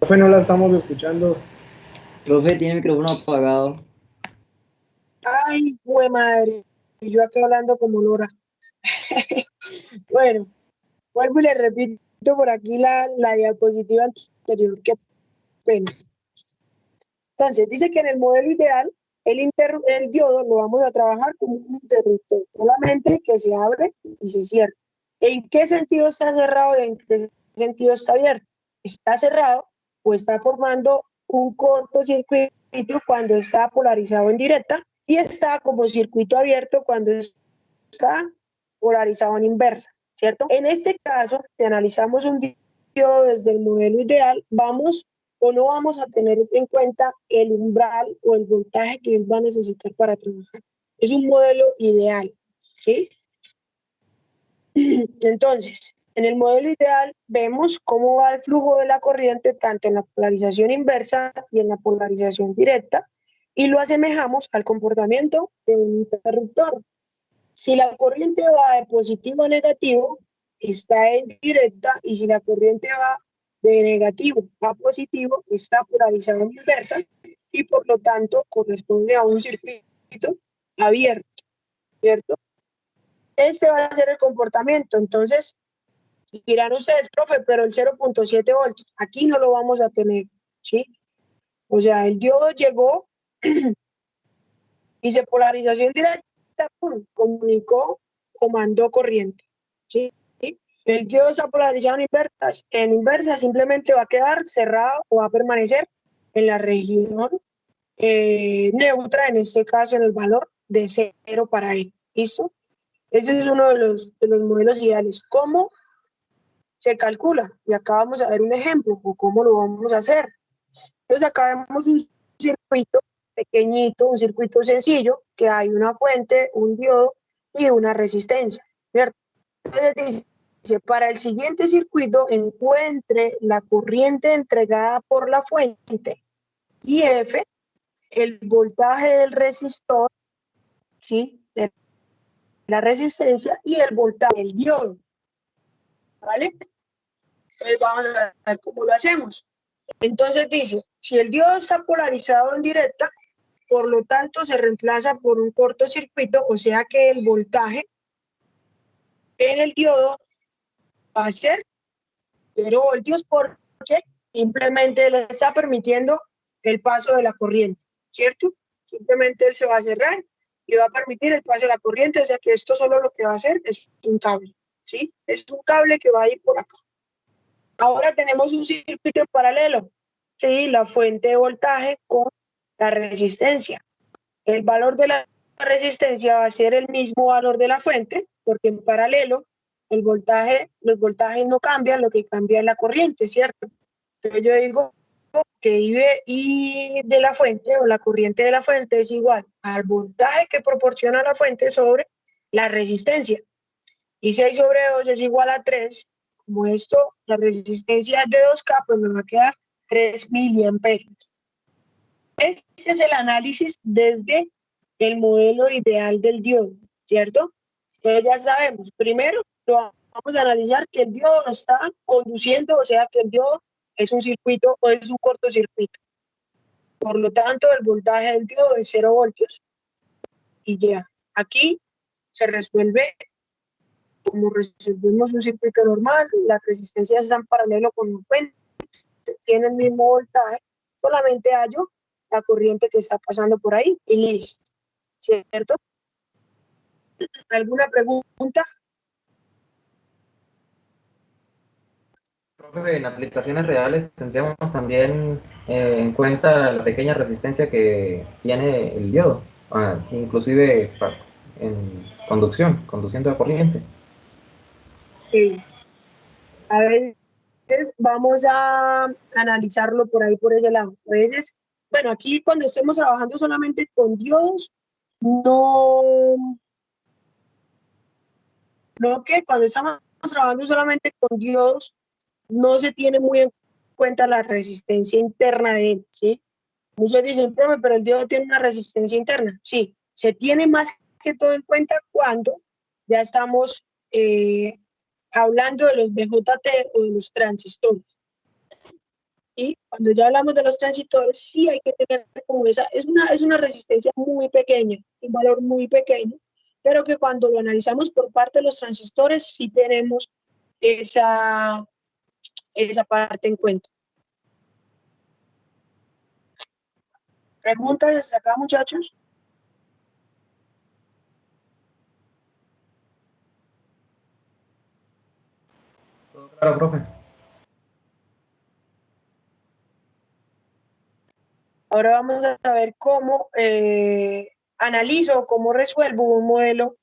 [SPEAKER 6] Profe, no la estamos escuchando.
[SPEAKER 2] Profe, tiene el micrófono apagado.
[SPEAKER 1] Ay, güey madre. Y yo aquí hablando como lora. Bueno, vuelvo y le repito por aquí la diapositiva anterior. Qué pena. Entonces, dice que en el modelo ideal, el diodo lo vamos a trabajar como un interruptor, solamente que se abre y se cierra. ¿En qué sentido está cerrado y en qué sentido está abierto? Está cerrado o está formando un cortocircuito cuando está polarizado en directa y está como circuito abierto cuando está polarizado en inversa, ¿cierto? En este caso, si analizamos un diodo desde el modelo ideal, vamos o no vamos a tener en cuenta el umbral o el voltaje que él va a necesitar para trabajar. Es un modelo ideal, ¿sí? Entonces, en el modelo ideal vemos cómo va el flujo de la corriente tanto en la polarización inversa y en la polarización directa y lo asemejamos al comportamiento de un interruptor. Si la corriente va de positivo a negativo, está en directa, y si la corriente va de negativo a positivo, está polarizada en inversa, y por lo tanto corresponde a un circuito abierto, ¿cierto? Este va a ser el comportamiento. Entonces, dirán ustedes, profe, pero el 0.7 voltios, aquí no lo vamos a tener, ¿sí? O sea, el diodo llegó, hice polarización directa, pum, comunicó o mandó corriente, ¿sí? El diodo está polarizado en inversa, simplemente va a quedar cerrado o va a permanecer en la región neutra, en este caso en el valor de 0 para él. ¿Listo? Ese es uno de los modelos ideales. ¿Cómo se calcula? Y acá vamos a ver un ejemplo o cómo lo vamos a hacer. Entonces acá vemos un circuito pequeñito, un circuito sencillo, que hay una fuente, un diodo y una resistencia, ¿cierto? Entonces dice, para el siguiente circuito encuentre la corriente entregada por la fuente y F, el voltaje del resistor, ¿sí? De la resistencia y el voltaje del diodo, ¿vale? Entonces vamos a ver cómo lo hacemos. Entonces dice, si el diodo está polarizado en directa, por lo tanto se reemplaza por un cortocircuito, o sea que el voltaje en el diodo va a ser 0 voltios porque simplemente le está permitiendo el paso de la corriente, ¿cierto? Simplemente él se va a cerrar y va a permitir el paso de la corriente, o sea que esto solo lo que va a hacer es un cable, ¿sí? Es un cable que va a ir por acá. Ahora tenemos un circuito en paralelo, ¿sí? La fuente de voltaje con la resistencia. El valor de la resistencia va a ser el mismo valor de la fuente, porque en paralelo los voltajes no cambian, lo que cambia es la corriente, ¿cierto? Entonces yo digo que I de la fuente o la corriente de la fuente es igual al voltaje que proporciona la fuente sobre la resistencia. Y 6 sobre 2 es igual a 3. Como esto, la resistencia es de 2K, pues me va a quedar 3 miliamperios. Este es el análisis desde el modelo ideal del diodo, ¿cierto? Entonces ya sabemos, primero lo vamos a analizar que el diodo está conduciendo, o sea que el diodo es un circuito o es un cortocircuito. Por lo tanto, el voltaje del diodo es 0 voltios. Y ya, aquí se resuelve como resolvemos un circuito normal, las resistencias están paralelo con un fuente, tiene el mismo voltaje, solamente hallo la corriente que está pasando por ahí y listo, ¿cierto? ¿Alguna pregunta?
[SPEAKER 3] Profe, en aplicaciones reales tendremos también en cuenta la pequeña resistencia que tiene el diodo, inclusive en conduciendo la corriente.
[SPEAKER 1] Sí. A veces vamos a analizarlo por ahí, por ese lado. A veces, bueno, aquí cuando estemos trabajando solamente con diodos, cuando estamos trabajando solamente con diodos, no se tiene muy en cuenta la resistencia interna de él, ¿sí? Muchos dicen, profe, pero el diodo tiene una resistencia interna. Sí, se tiene más que todo en cuenta cuando ya estamos hablando de los BJT o de los transistores. Y cuando ya hablamos de los transistores, sí hay que tener como es una resistencia muy pequeña, un valor muy pequeño, pero que cuando lo analizamos por parte de los transistores, sí tenemos esa parte en cuenta. ¿Preguntas hasta acá, muchachos?
[SPEAKER 3] Claro, profe.
[SPEAKER 1] Ahora vamos a ver cómo analizo, cómo resuelvo un modelo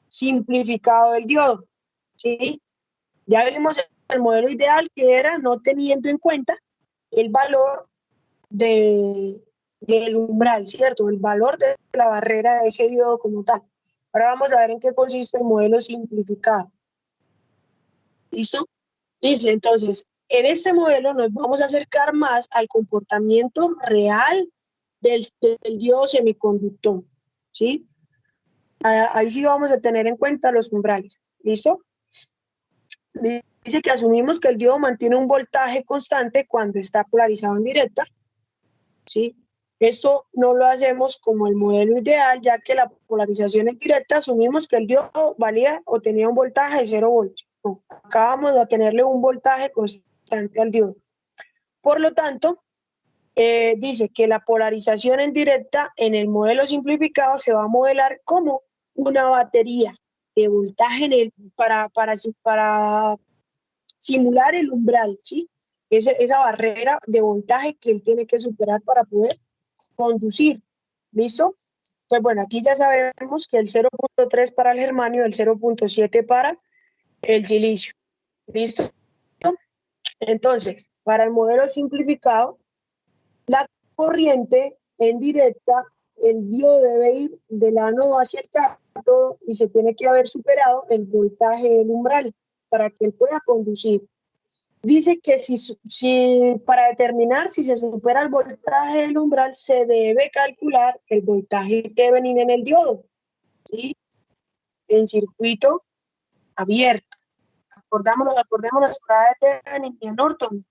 [SPEAKER 1] simplificado del diodo, ¿sí? Ya vimos el modelo ideal que era no teniendo en cuenta el valor del umbral, ¿cierto? El valor de la barrera de ese diodo como tal. Ahora vamos a ver en qué consiste el modelo simplificado. ¿Listo? Dice, entonces, en este modelo nos vamos a acercar más al comportamiento real del diodo semiconductor, ¿sí? Ahí sí vamos a tener en cuenta los umbrales, ¿listo? Dice que asumimos que el diodo mantiene un voltaje constante cuando está polarizado en directa, ¿sí? Esto no lo hacemos como el modelo ideal, ya que la polarización es directa, asumimos que el diodo valía o tenía un voltaje de 0 voltios. No, acá vamos a tenerle un voltaje constante al diodo. Por lo tanto, dice que la polarización en directa en el modelo simplificado se va a modelar como una batería de voltaje para simular el umbral, ¿sí? Esa barrera de voltaje que él tiene que superar para poder conducir. ¿Listo? Pues bueno, aquí ya sabemos que el 0.3 para el germanio, el 0.7 para el silicio. ¿Listo? Entonces, para el modelo simplificado, la corriente en directa, el diodo debe ir del ánodo hacia el cátodo y se tiene que haber superado el voltaje del umbral para que él pueda conducir. Dice que si para determinar si se supera el voltaje del umbral, se debe calcular el voltaje Thevenin en el diodo, ¿sí? En circuito abierto. Acordémonos de Thevenin y de Norton.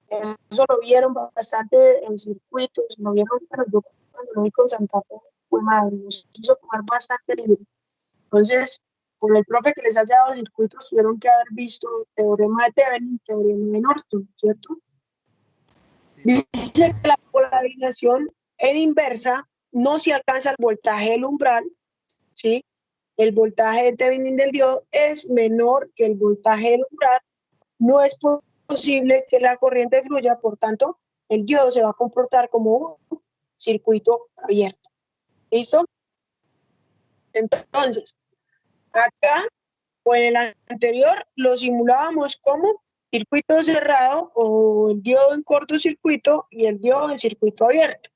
[SPEAKER 1] Eso lo vieron bastante en circuitos, lo vieron, pero yo cuando lo vi con Santa Fe, fue madre, nos hizo tomar bastante libre. Entonces, con el profe que les haya dado circuitos, tuvieron que haber visto teorema de Thevenin, teorema de Norton, ¿cierto? Dice que la polarización en inversa no se alcanza el voltaje del umbral, ¿sí? El voltaje de Thevenin del diodo es menor que el voltaje del umbral, no es posible que la corriente fluya, por tanto, el diodo se va a comportar como un circuito abierto. ¿Listo? Entonces, acá o en el anterior lo simulábamos como circuito cerrado o el diodo en cortocircuito y el diodo en circuito abierto.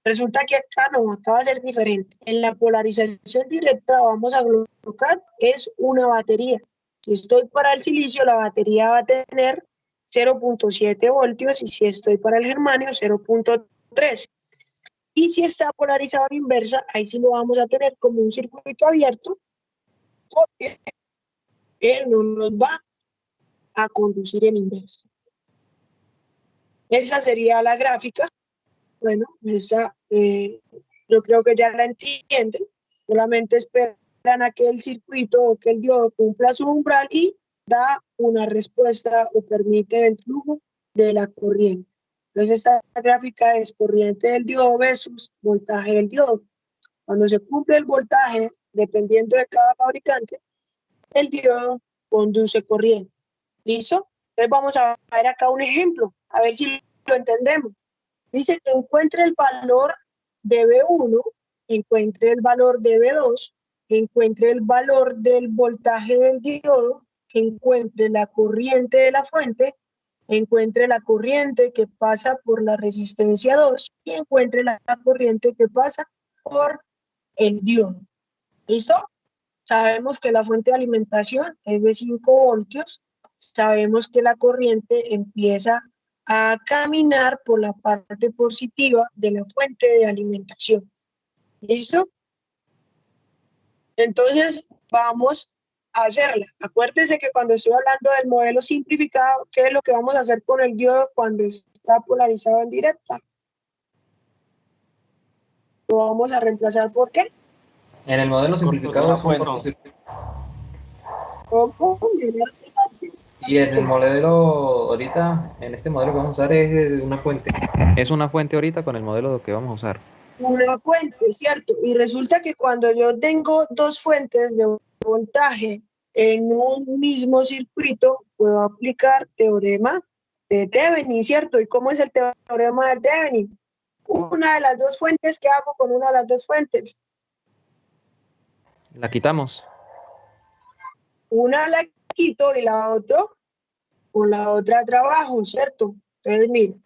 [SPEAKER 1] Resulta que acá no, acá va a ser diferente. En la polarización directa vamos a colocar es una batería. Si estoy para el silicio, la batería va a tener 0.7 voltios y si estoy para el germanio, 0.3. Y si está polarizado en inversa, ahí sí lo vamos a tener como un circuito abierto porque él no nos va a conducir en inversa. Esa sería la gráfica. Bueno, esa yo creo que ya la entienden. Solamente esperan a que el circuito o que el diodo cumpla su umbral y da una respuesta o permite el flujo de la corriente. Entonces esta gráfica es corriente del diodo versus voltaje del diodo. Cuando se cumple el voltaje, dependiendo de cada fabricante, el diodo conduce corriente. ¿Listo? Entonces vamos a ver acá un ejemplo, a ver si lo entendemos. Dice que encuentre el valor de B1, encuentre el valor de B2, encuentre el valor del voltaje del diodo, encuentre la corriente de la fuente, encuentre la corriente que pasa por la resistencia 2 y encuentre la corriente que pasa por el diodo. ¿Listo? Sabemos que la fuente de alimentación es de 5 voltios, sabemos que la corriente empieza a caminar por la parte positiva de la fuente de alimentación. ¿Listo? Entonces, vamos a hacerla. Acuérdense que cuando estoy hablando del modelo simplificado, ¿qué es lo que vamos a hacer con el diodo cuando está polarizado en directa? Lo vamos a reemplazar ¿por qué?
[SPEAKER 3] En el modelo simplificado es un
[SPEAKER 2] Cortocircuito.
[SPEAKER 3] cortocircuito.
[SPEAKER 1] ¿Cómo?
[SPEAKER 3] Y en el modelo ahorita, en este modelo que vamos a usar es una fuente. Es una fuente ahorita con el modelo que vamos a usar.
[SPEAKER 1] Una fuente, ¿cierto? Y resulta que cuando yo tengo dos fuentes de voltaje en un mismo circuito, puedo aplicar teorema de Thevenin, ¿cierto? ¿Y cómo es el teorema de Thevenin? Una de las dos fuentes, ¿qué hago con una de las dos fuentes?
[SPEAKER 3] La quitamos.
[SPEAKER 1] Una la quito y la otra, con la otra trabajo, ¿cierto? Entonces, miren,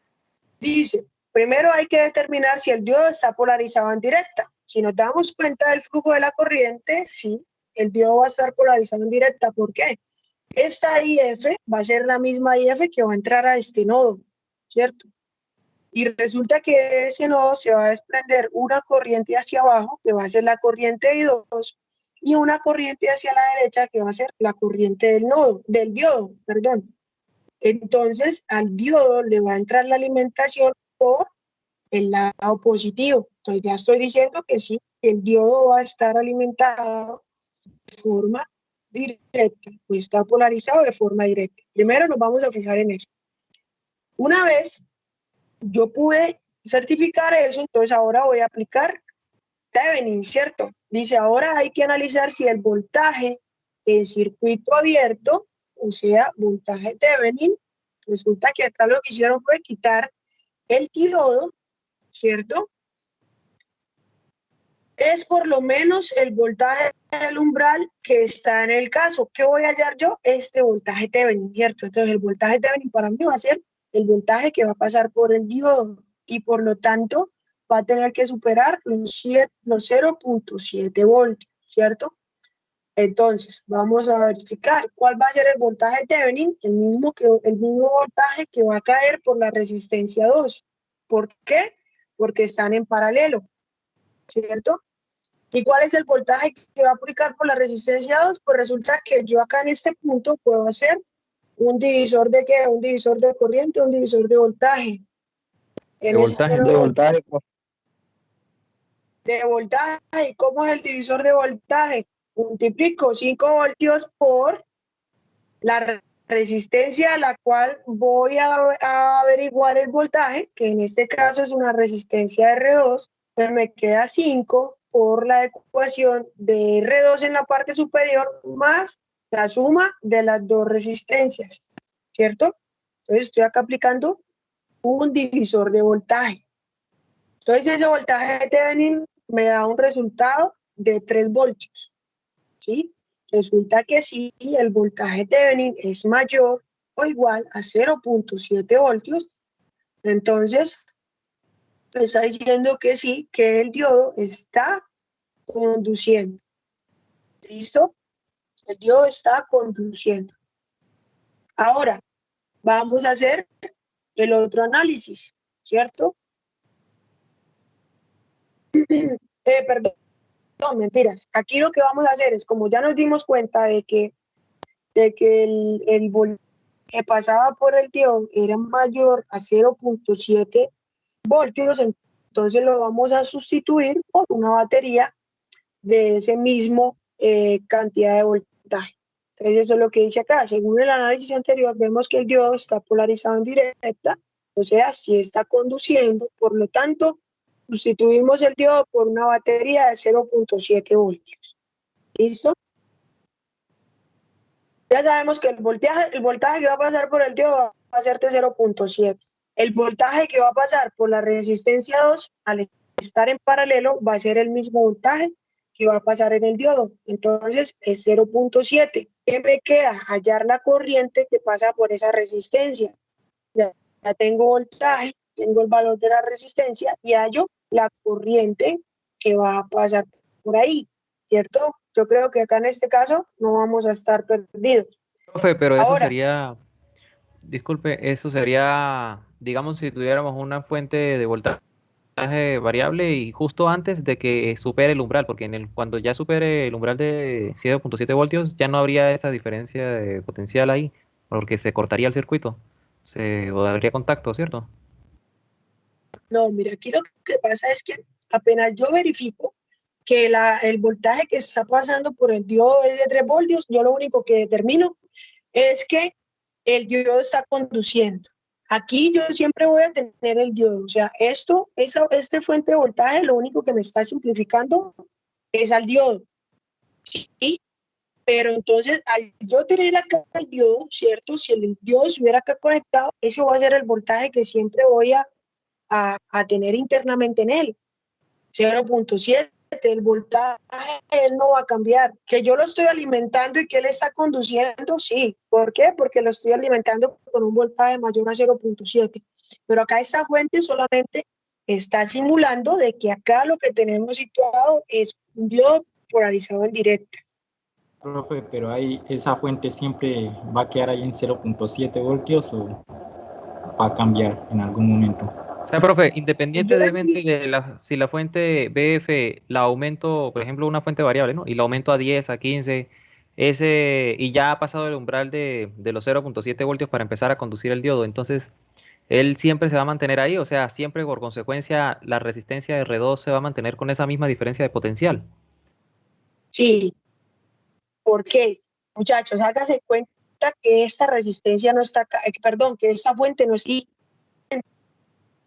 [SPEAKER 1] dice, primero hay que determinar si el diodo está polarizado en directa. Si nos damos cuenta del flujo de la corriente, sí, el diodo va a estar polarizado en directa. ¿Por qué? Esta IF va a ser la misma IF que va a entrar a este nodo, ¿cierto? Y resulta que de ese nodo se va a desprender una corriente hacia abajo, que va a ser la corriente I2, y una corriente hacia la derecha, que va a ser la corriente del diodo, perdón. Entonces, al diodo le va a entrar la alimentación por el lado positivo. Entonces ya estoy diciendo que sí, el diodo va a estar alimentado de forma directa, pues está polarizado de forma directa. Primero nos vamos a fijar en eso. Una vez yo pude certificar eso, entonces ahora voy a aplicar Thevenin, ¿cierto? Dice, ahora hay que analizar si el voltaje en circuito abierto, o sea, voltaje Thevenin, resulta que acá lo que hicieron fue quitar el diodo, ¿cierto? Es por lo menos el voltaje del umbral que está en el caso. ¿Qué voy a hallar yo? Este voltaje Thevenin, ¿cierto? Entonces el voltaje Thevenin para mí va a ser el voltaje que va a pasar por el diodo y por lo tanto va a tener que superar los 0.7 voltios, ¿cierto? Entonces, vamos a verificar cuál va a ser el voltaje Thevenin, el mismo voltaje que va a caer por la resistencia 2. ¿Por qué? Porque están en paralelo, ¿cierto? ¿Y cuál es el voltaje que va a aplicar por la resistencia 2? Pues resulta que yo acá en este punto puedo hacer un divisor de ¿qué? Un divisor de corriente, un divisor de voltaje.
[SPEAKER 3] De voltaje.
[SPEAKER 1] De voltaje. ¿Y cómo es el divisor de voltaje? Multiplico 5 voltios por la resistencia a la cual voy a averiguar el voltaje, que en este caso es una resistencia R2, pues me queda 5 por la ecuación de R2 en la parte superior más la suma de las dos resistencias, ¿cierto? Entonces estoy acá aplicando un divisor de voltaje. Entonces ese voltaje de Thevenin me da un resultado de 3 voltios, ¿sí? Resulta que sí, el voltaje Thevenin es mayor o igual a 0.7 voltios, entonces me está diciendo que sí, que el diodo está conduciendo. ¿Listo? El diodo está conduciendo. Ahora, vamos a hacer el otro análisis, ¿cierto? Perdón, mentiras. Aquí lo que vamos a hacer es, como ya nos dimos cuenta de que el voltaje que pasaba por el diodo era mayor a 0.7 voltios, entonces lo vamos a sustituir por una batería de ese mismo cantidad de voltaje. Entonces eso es lo que dice acá. Según el análisis anterior, vemos que el diodo está polarizado en directa, o sea, sí está conduciendo, por lo tanto, sustituimos el diodo por una batería de 0.7 voltios. ¿Listo? Ya sabemos que el voltaje que va a pasar por el diodo va a ser de 0.7. El voltaje que va a pasar por la resistencia 2, al estar en paralelo, va a ser el mismo voltaje que va a pasar en el diodo. Entonces es 0.7. ¿Qué me queda? Hallar la corriente que pasa por esa resistencia. Ya tengo voltaje, tengo el valor de la resistencia y hallo la corriente que va a pasar por ahí, ¿cierto? Yo creo que acá en este caso no vamos a estar perdidos.
[SPEAKER 3] Profe, pero eso
[SPEAKER 1] Ahora,
[SPEAKER 3] sería, disculpe, eso sería, digamos, si tuviéramos una fuente de voltaje variable y justo antes de que supere el umbral, porque cuando ya supere el umbral de 7.7 voltios ya no habría esa diferencia de potencial ahí, porque se cortaría el circuito, o habría contacto, ¿cierto?
[SPEAKER 1] no, mira, aquí lo que pasa es que apenas yo verifico que el voltaje que está pasando por el diodo es de 3 voltios, yo lo único que determino es que el diodo está conduciendo. Aquí yo siempre voy a tener el diodo, o sea, esta fuente de voltaje lo único que me está simplificando es al diodo, ¿sí? Pero entonces, al yo tener acá el diodo, ¿cierto? Si el diodo estuviera acá conectado, ese va a ser el voltaje que siempre voy a tener internamente en él. 0.7, el voltaje él no va a cambiar. Que yo lo estoy alimentando y que él está conduciendo, sí. ¿Por qué? Porque lo estoy alimentando con un voltaje mayor a 0.7. Pero acá esta fuente solamente está simulando de que acá lo que tenemos situado es un diodo polarizado en directa.
[SPEAKER 5] Profe, pero ahí esa fuente siempre va a quedar ahí en 0.7 voltios o va a cambiar en algún momento.
[SPEAKER 3] O sea, profe, independientemente de si la fuente BF la aumento, por ejemplo, una fuente variable, ¿no? Y la aumento a 10, a 15, y ya ha pasado el umbral de los 0.7 voltios para empezar a conducir el diodo. Entonces, él siempre se va a mantener ahí, o sea, siempre por consecuencia la resistencia de R2 se va a mantener con esa misma diferencia de potencial.
[SPEAKER 1] Sí, ¿por qué? Muchachos, hágase cuenta que esta resistencia no está acá, perdón, que esta fuente no está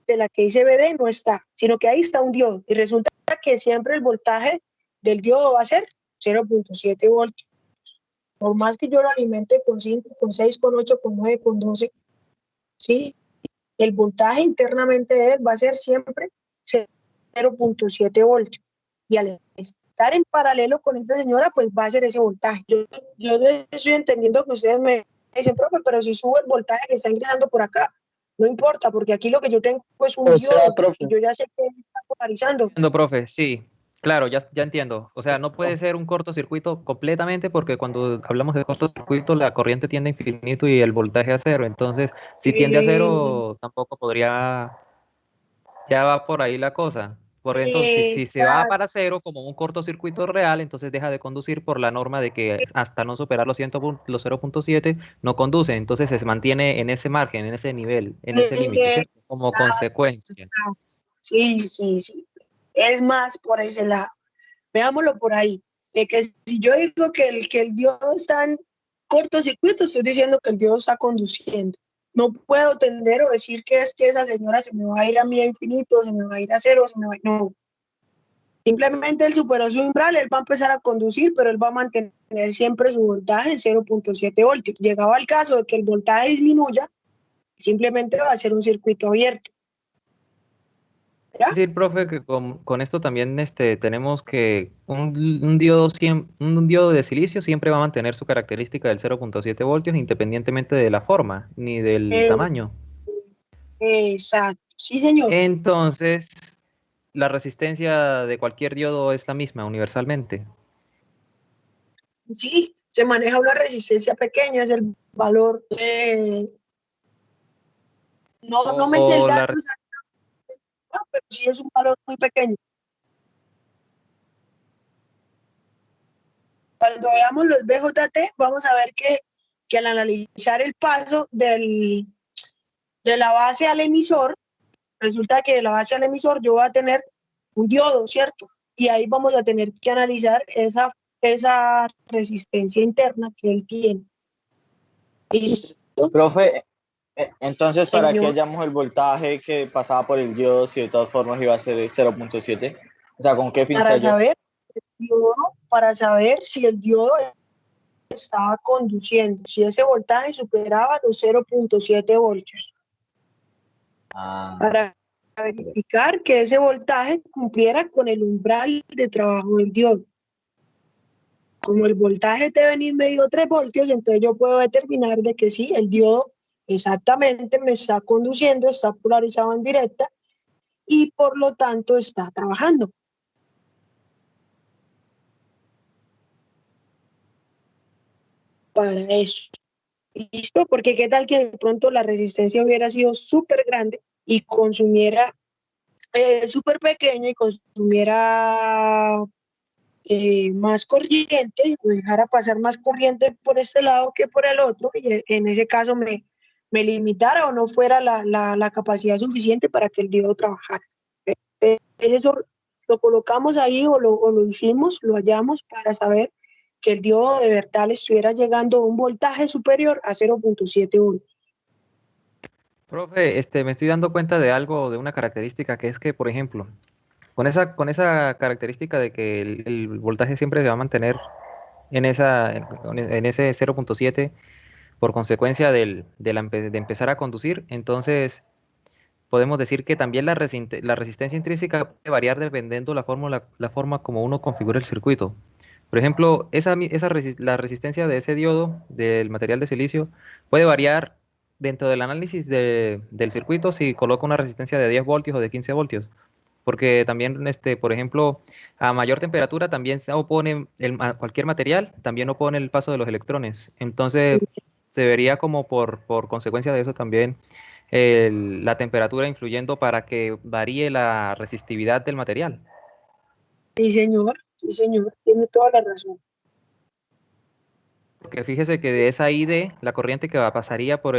[SPEAKER 1] de la que dice BD no está, sino que ahí está un diodo y resulta que siempre el voltaje del diodo va a ser 0.7 voltios. Por más que yo lo alimente con 5, con 6, con 8, con 9, con 12, ¿sí? El voltaje internamente de él va a ser siempre 0.7 voltios. Y al estar en paralelo con esta señora, pues va a ser ese voltaje. Yo estoy entendiendo que ustedes me dicen, profe, pero si sube el voltaje que está ingresando por acá, no importa, porque aquí lo que yo tengo es un diodo,
[SPEAKER 4] profe,
[SPEAKER 1] y yo ya sé que está polarizando.
[SPEAKER 3] Entiendo, profe, sí, claro, ya entiendo. O sea, no puede ser un cortocircuito completamente porque cuando hablamos de cortocircuito la corriente tiende a infinito y el voltaje a cero. Entonces, si tiende a cero, tampoco podría, ya va por ahí la cosa. Por entonces, si se va para cero como un cortocircuito real, entonces deja de conducir por la norma de que hasta no superar los 0.7 no conduce. Entonces se mantiene en ese margen, en ese nivel, en ese límite, ¿cierto? Como consecuencia.
[SPEAKER 1] Sí, sí, sí. Es más por ese lado. Veámoslo por ahí. De que si yo digo que el diodo está en cortocircuito, estoy diciendo que el diodo está conduciendo. No puedo tender o decir que es que esa señora se me va a ir a mí a infinito, se me va a ir a cero, se me va a... No. Simplemente él superó su umbral, él va a empezar a conducir, pero él va a mantener siempre su voltaje en 0.7 voltios. Llegado al caso de que el voltaje disminuya, simplemente va a ser un circuito abierto. ¿Ya?
[SPEAKER 3] Es decir, profe, que con esto también tenemos que un diodo, un diodo de silicio siempre va a mantener su característica del 0.7 voltios independientemente de la forma ni del tamaño.
[SPEAKER 1] Exacto, sí, señor.
[SPEAKER 3] Entonces, la resistencia de cualquier diodo es la misma universalmente.
[SPEAKER 1] Sí, se maneja una resistencia pequeña, es el valor. No me sé el
[SPEAKER 3] O la,
[SPEAKER 1] dato, pero sí es un valor muy pequeño. Cuando veamos los BJT, vamos a ver que al analizar el paso de la base al emisor, resulta que de la base al emisor yo voy a tener un diodo, ¿cierto? Y ahí vamos a tener que analizar esa resistencia interna que él tiene. ¿Listo?
[SPEAKER 2] Profe, entonces, ¿para qué
[SPEAKER 1] Señor.
[SPEAKER 2] hallamos el voltaje que pasaba por el diodo si de todas formas iba a ser 0.7? O sea, ¿con qué fin se halló?
[SPEAKER 1] Para saber si el diodo estaba conduciendo, si ese voltaje superaba los 0.7 voltios. Para verificar que ese voltaje cumpliera con el umbral de trabajo del diodo. Como el voltaje debe venir medio 3 voltios, entonces yo puedo determinar de que sí, el diodo exactamente me está conduciendo, está polarizado en directa y por lo tanto está trabajando. Para eso. ¿Listo? Porque qué tal que de pronto la resistencia hubiera sido súper grande y consumiera súper pequeña y consumiera más corriente, o dejara pasar más corriente por este lado que por el otro, y en ese caso me limitara o no fuera la capacidad suficiente para que el diodo trabajara. Eso lo colocamos ahí o lo hicimos, lo hallamos para saber que el diodo de verdad le estuviera llegando a un voltaje superior a 0.7 voltios.
[SPEAKER 3] Profe, me estoy dando cuenta de algo, de una característica que es que, por ejemplo, con esa característica de que el voltaje siempre se va a mantener en ese 0.7 por consecuencia de empezar a conducir, entonces podemos decir que también la resistencia intrínseca puede variar dependiendo la forma como uno configura el circuito. Por ejemplo, la resistencia de ese diodo, del material de silicio, puede variar dentro del análisis del circuito si coloca una resistencia de 10 voltios o de 15 voltios. Porque también, por ejemplo, a mayor temperatura también se opone cualquier material, también opone el paso de los electrones. Entonces, se vería como por consecuencia de eso también la temperatura influyendo para que varíe la resistividad del material.
[SPEAKER 1] Sí, señor, tiene toda la razón.
[SPEAKER 3] Porque fíjese que de esa ID, la corriente que pasaría por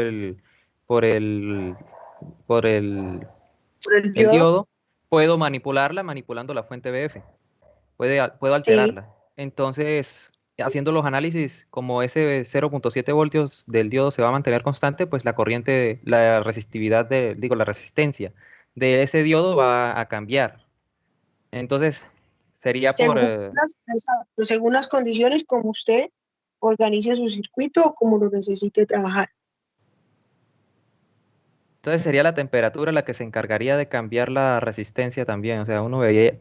[SPEAKER 3] por el
[SPEAKER 1] Por el
[SPEAKER 3] el
[SPEAKER 1] diodo.
[SPEAKER 3] diodo, puedo manipularla manipulando la fuente BF. Puedo
[SPEAKER 1] Sí.
[SPEAKER 3] alterarla. Entonces, haciendo los análisis, como ese 0.7 voltios del diodo se va a mantener constante, pues la corriente, la resistividad la resistencia de ese diodo va a cambiar. Entonces, sería por,
[SPEAKER 1] Exacto, según las condiciones como usted organice su circuito o como lo necesite trabajar.
[SPEAKER 3] entonces sería la temperatura la que se encargaría de cambiar la resistencia también. O sea,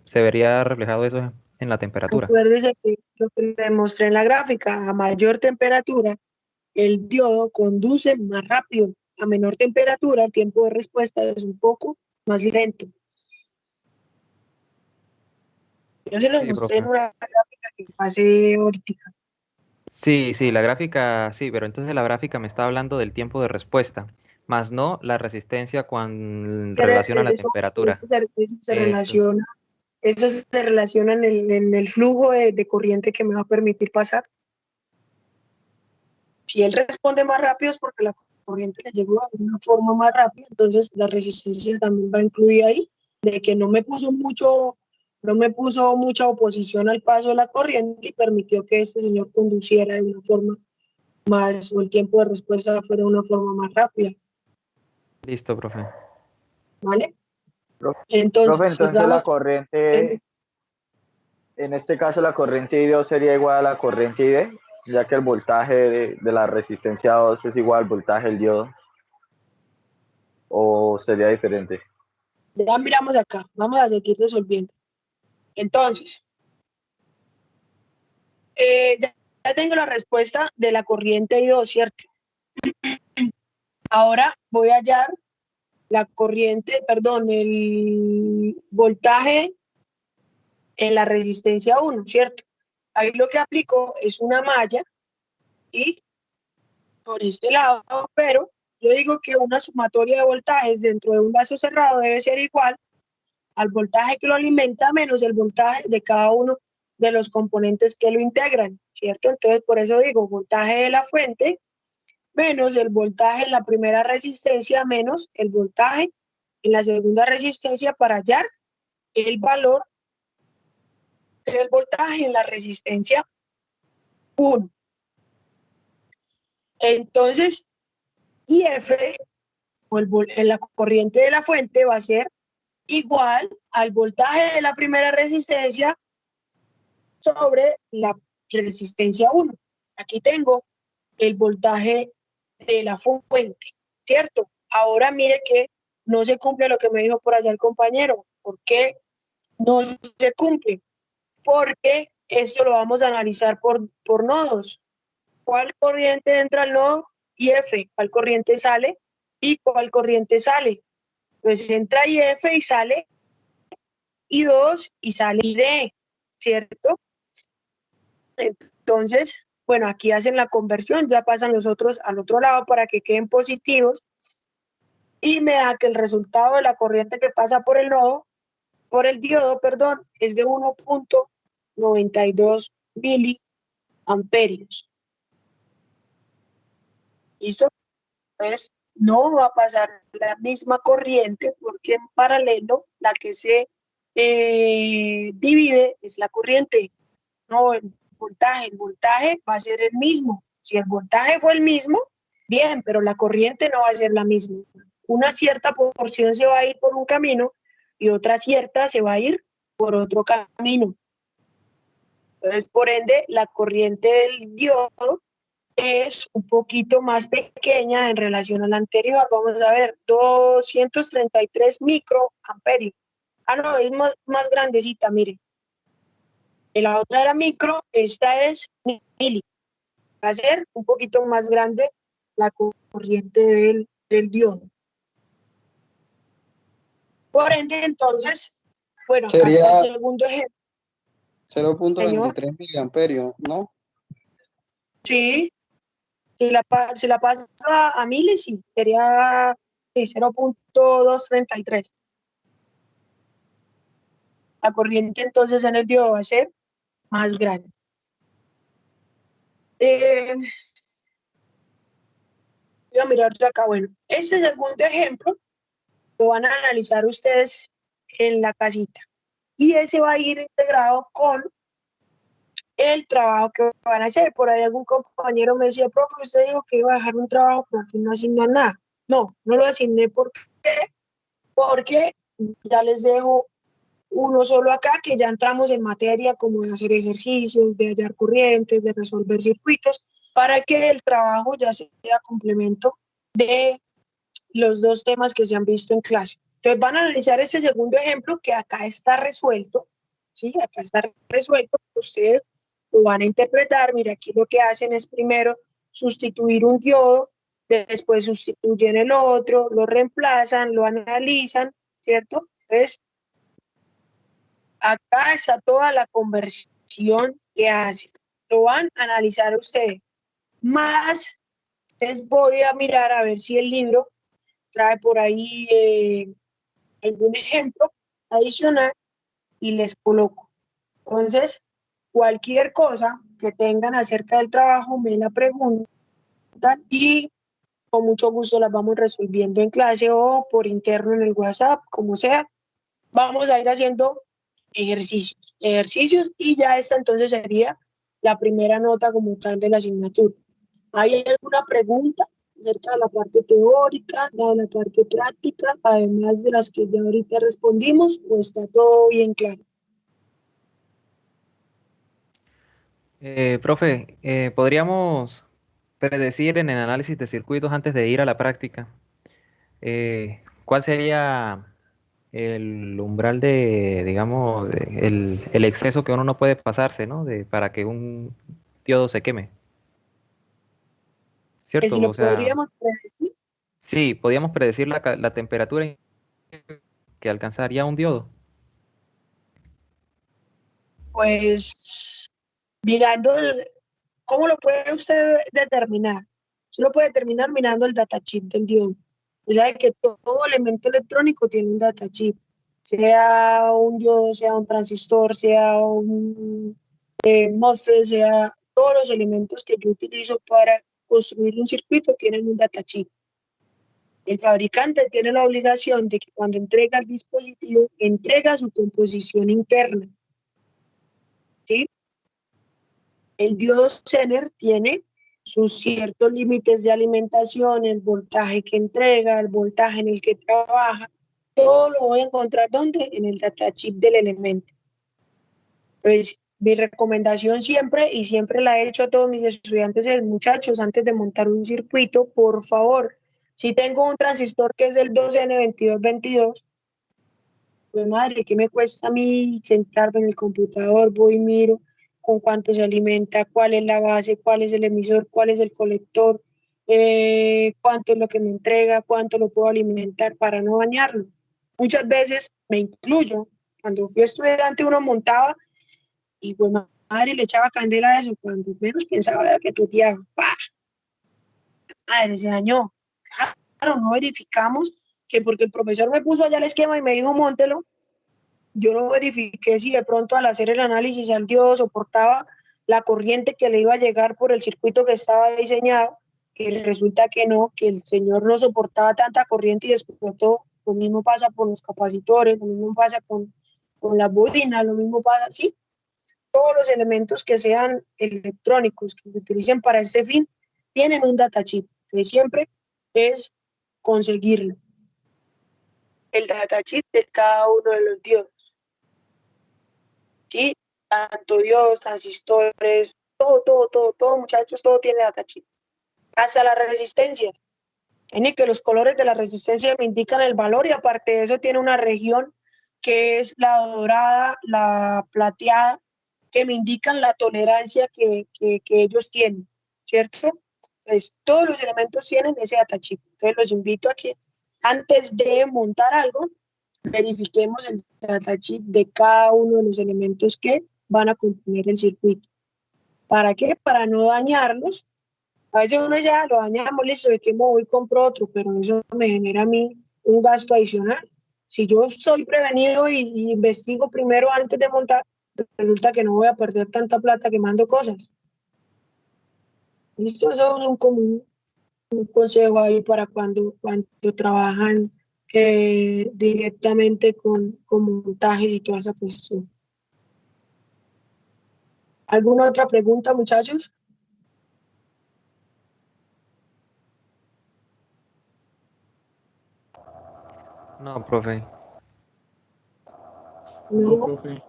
[SPEAKER 3] se vería reflejado eso en la temperatura.
[SPEAKER 1] Acuérdese que lo que le mostré en la gráfica, a mayor temperatura, el diodo conduce más rápido. A menor temperatura, el tiempo de respuesta es un poco más lento. Yo se los
[SPEAKER 3] Sí,
[SPEAKER 1] mostré en
[SPEAKER 3] profe.
[SPEAKER 1] una gráfica que pasé ahorita.
[SPEAKER 3] Sí, la gráfica, sí, pero entonces la gráfica me está hablando del tiempo de respuesta, más no la resistencia con relación a la temperatura.
[SPEAKER 1] Eso se
[SPEAKER 3] Eso.
[SPEAKER 1] relaciona, eso se relaciona en el flujo de corriente que me va a permitir pasar. Si él responde más rápido es porque la corriente le llegó de una forma más rápida, entonces la resistencia también va incluida ahí, de que no me puso mucha oposición al paso de la corriente y permitió que este señor conduciera de una forma más, o el tiempo de respuesta fuera de una forma más rápida,
[SPEAKER 3] Listo, profe.
[SPEAKER 1] ¿vale?
[SPEAKER 2] Profe,
[SPEAKER 1] Entonces,
[SPEAKER 2] entonces la
[SPEAKER 1] sigamos.
[SPEAKER 2] corriente, en este caso la corriente I2 sería igual a la corriente ID, ya que el voltaje de la resistencia 2 es igual al voltaje del diodo, o sería diferente.
[SPEAKER 1] Ya miramos acá, vamos a seguir resolviendo. Entonces, ya tengo la respuesta de la corriente I2, ¿cierto? Ahora voy a hallar la corriente, perdón, el voltaje en la resistencia 1, ¿cierto? Ahí lo que aplico es una malla y por este lado, pero yo digo que una sumatoria de voltajes dentro de un vaso cerrado debe ser igual al voltaje que lo alimenta menos el voltaje de cada uno de los componentes que lo integran, ¿cierto? Entonces, por eso digo, voltaje de la fuente menos el voltaje en la primera resistencia menos el voltaje en la segunda resistencia para hallar el valor del voltaje en la resistencia 1. Entonces, IF, o en la corriente de la fuente, va a ser igual al voltaje de la primera resistencia sobre la resistencia 1. Aquí tengo el voltaje de la fuente, ¿cierto? Ahora mire que no se cumple lo que me dijo por allá el compañero. ¿Por qué no se cumple? Porque esto lo vamos a analizar por nodos. ¿Cuál corriente entra al nodo? IF. ¿Cuál corriente sale? ¿Y cuál corriente sale? Pues entra IF y sale I2 y sale ID, ¿cierto? Entonces, bueno, aquí hacen la conversión, ya pasan los otros al otro lado para que queden positivos y me da que el resultado de la corriente que pasa por el nodo, por el diodo, perdón, es de 1.92 miliamperios. ¿Listo? Entonces, no va a pasar la misma corriente porque en paralelo la que se divide es la corriente, no el voltaje. El voltaje va a ser el mismo. Si el voltaje fue el mismo, bien, pero la corriente no va a ser la misma. Una cierta porción se va a ir por un camino y otra cierta se va a ir por otro camino. Entonces, por ende, la corriente del diodo es un poquito más pequeña en relación a la anterior. Vamos a ver, 233 microamperios. Ah, no, es más grandecita, mire. La otra era micro, esta es mili. Va a ser un poquito más grande la corriente del diodo. Por ende, entonces, bueno, acá
[SPEAKER 7] Sería
[SPEAKER 1] está el segundo ejemplo.
[SPEAKER 7] 0.23 miliamperios, ¿no?
[SPEAKER 1] Sí, si la paso a miles, sí, sería 0.233. La corriente entonces en el diodo va a ser más grande. Voy a mirar de acá. Bueno, este segundo ejemplo lo van a analizar ustedes en la casita. Y ese va a ir integrado con el trabajo que van a hacer. Por ahí algún compañero me decía, profe, usted dijo que iba a dejar un trabajo, pero al fin no asigna nada. No, no lo asigné. ¿Por qué? Porque ya les dejo uno solo acá, que ya entramos en materia como de hacer ejercicios, de hallar corrientes, de resolver circuitos, para que el trabajo ya sea complemento de los dos temas que se han visto en clase. Entonces van a analizar ese segundo ejemplo que acá está resuelto, ¿sí? Acá está resuelto, ustedes lo van a interpretar. Mira, aquí lo que hacen es primero sustituir un diodo, después sustituyen el otro, lo reemplazan, lo analizan, ¿cierto? Entonces, acá está toda la conversión que hacen. Lo van a analizar ustedes. Más les voy a mirar a ver si el libro trae por ahí algún ejemplo adicional y les coloco. Entonces, cualquier cosa que tengan acerca del trabajo me la preguntan y con mucho gusto las vamos resolviendo en clase o por interno en el WhatsApp, como sea. Vamos a ir haciendo ejercicios y ya esta entonces sería la primera nota como tal de la asignatura. ¿Hay alguna pregunta acerca de la parte teórica, de la parte práctica, además de las que ya ahorita respondimos, o está todo bien claro?
[SPEAKER 3] Profe, ¿podríamos predecir en el análisis de circuitos antes de ir a la práctica? ¿Cuál sería el umbral de, digamos, el exceso que uno no puede pasarse, ¿no? Para que un diodo se queme,
[SPEAKER 1] Que si
[SPEAKER 3] ¿cierto?
[SPEAKER 1] lo
[SPEAKER 3] O sea,
[SPEAKER 1] podríamos predecir,
[SPEAKER 3] sí, podíamos predecir la temperatura que alcanzaría un diodo.
[SPEAKER 1] pues mirando, ¿cómo lo puede usted determinar? Usted lo puede determinar mirando el datasheet del diodo. O sea que todo elemento electrónico tiene un datasheet, sea un diodo, sea un transistor, sea un MOSFET, sea todos los elementos que yo utilizo para construir un circuito tienen un datasheet. El fabricante tiene la obligación de que cuando entrega el dispositivo, entrega su composición interna, ¿sí? El diodo Zener tiene sus ciertos límites de alimentación, el voltaje que entrega, el voltaje en el que trabaja. Todo lo voy a encontrar ¿dónde? En el datasheet del elemento. Pues mi recomendación siempre, y siempre la he hecho a todos mis estudiantes, es, muchachos, antes de montar un circuito, por favor, si tengo un transistor que es del 2N2222, pues madre, ¿qué me cuesta a mí sentarme en el computador? Voy y miro con cuánto se alimenta, cuál es la base, cuál es el emisor, cuál es el colector, cuánto es lo que me entrega, cuánto lo puedo alimentar para no dañarlo. Muchas veces me incluyo, cuando fui estudiante uno montaba y pues madre le echaba candela a eso, cuando menos pensaba era que tu tía, ¡pah! Madre, se dañó. Claro, no verificamos que porque el profesor me puso allá el esquema y me dijo móntelo, yo no verifiqué si de pronto al hacer el análisis el diodo soportaba la corriente que le iba a llegar por el circuito que estaba diseñado, y resulta que no, que el señor no soportaba tanta corriente y explotó. Lo mismo pasa con los capacitores, lo mismo pasa con las bobinas, lo mismo pasa, sí, todos los elementos que sean electrónicos, que se utilicen para este fin, tienen un datasheet, que siempre es conseguirlo. El datasheet de cada uno de los diodos. ¿Sí? Tanto diodos, transistores, todo, muchachos, todo tiene datasheet. Hasta la resistencia. Tiene que los colores de la resistencia me indican el valor y aparte de eso tiene una región que es la dorada, la plateada, que me indican la tolerancia que ellos tienen, ¿cierto? Entonces, todos los elementos tienen ese datasheet. Entonces, los invito a que antes de montar algo, verifiquemos el datasheet de cada uno de los elementos que van a componer el circuito. ¿Para qué? Para no dañarlos. A veces uno ya lo dañamos, listo, de que me voy y compro otro, pero eso me genera a mí un gasto adicional. Si yo soy prevenido y investigo primero antes de montar, resulta que no voy a perder tanta plata quemando cosas. Listo, eso es un consejo ahí para cuando trabajan directamente con montajes y toda esa cuestión. ¿Alguna otra pregunta, muchachos?
[SPEAKER 3] No, profe.
[SPEAKER 5] No,
[SPEAKER 1] No.
[SPEAKER 5] profe.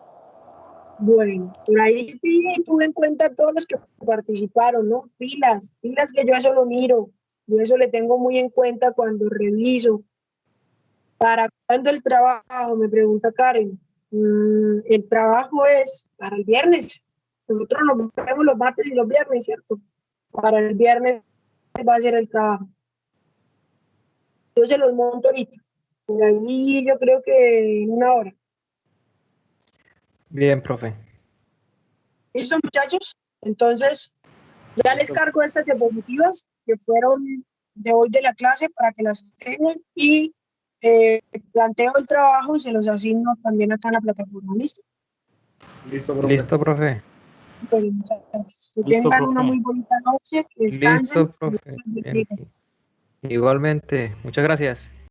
[SPEAKER 1] Bueno, por ahí sí tuve en cuenta a todos los que participaron, ¿no? Pilas, pilas que yo eso lo miro, yo eso le tengo muy en cuenta cuando reviso. ¿Para cuándo el trabajo? Me pregunta Karen. El trabajo es para el viernes. Nosotros nos vemos los martes y los viernes, ¿cierto? Para el viernes va a ser el trabajo. Yo se los monto ahorita. Por ahí yo creo que en una hora.
[SPEAKER 3] Bien, profe.
[SPEAKER 1] ¿Listo, muchachos? Entonces, ya les cargo estas diapositivas que fueron de hoy de la clase para que las tengan y planteo el trabajo y se los asigno también acá en la plataforma. ¿Listo?
[SPEAKER 6] Listo, profe.
[SPEAKER 3] Listo, profe.
[SPEAKER 1] Bueno, muchachos, que
[SPEAKER 5] Listo,
[SPEAKER 1] tengan una
[SPEAKER 5] profe.
[SPEAKER 1] muy bonita noche, que descansen.
[SPEAKER 3] Listo, profe. Bien. Igualmente. Muchas gracias.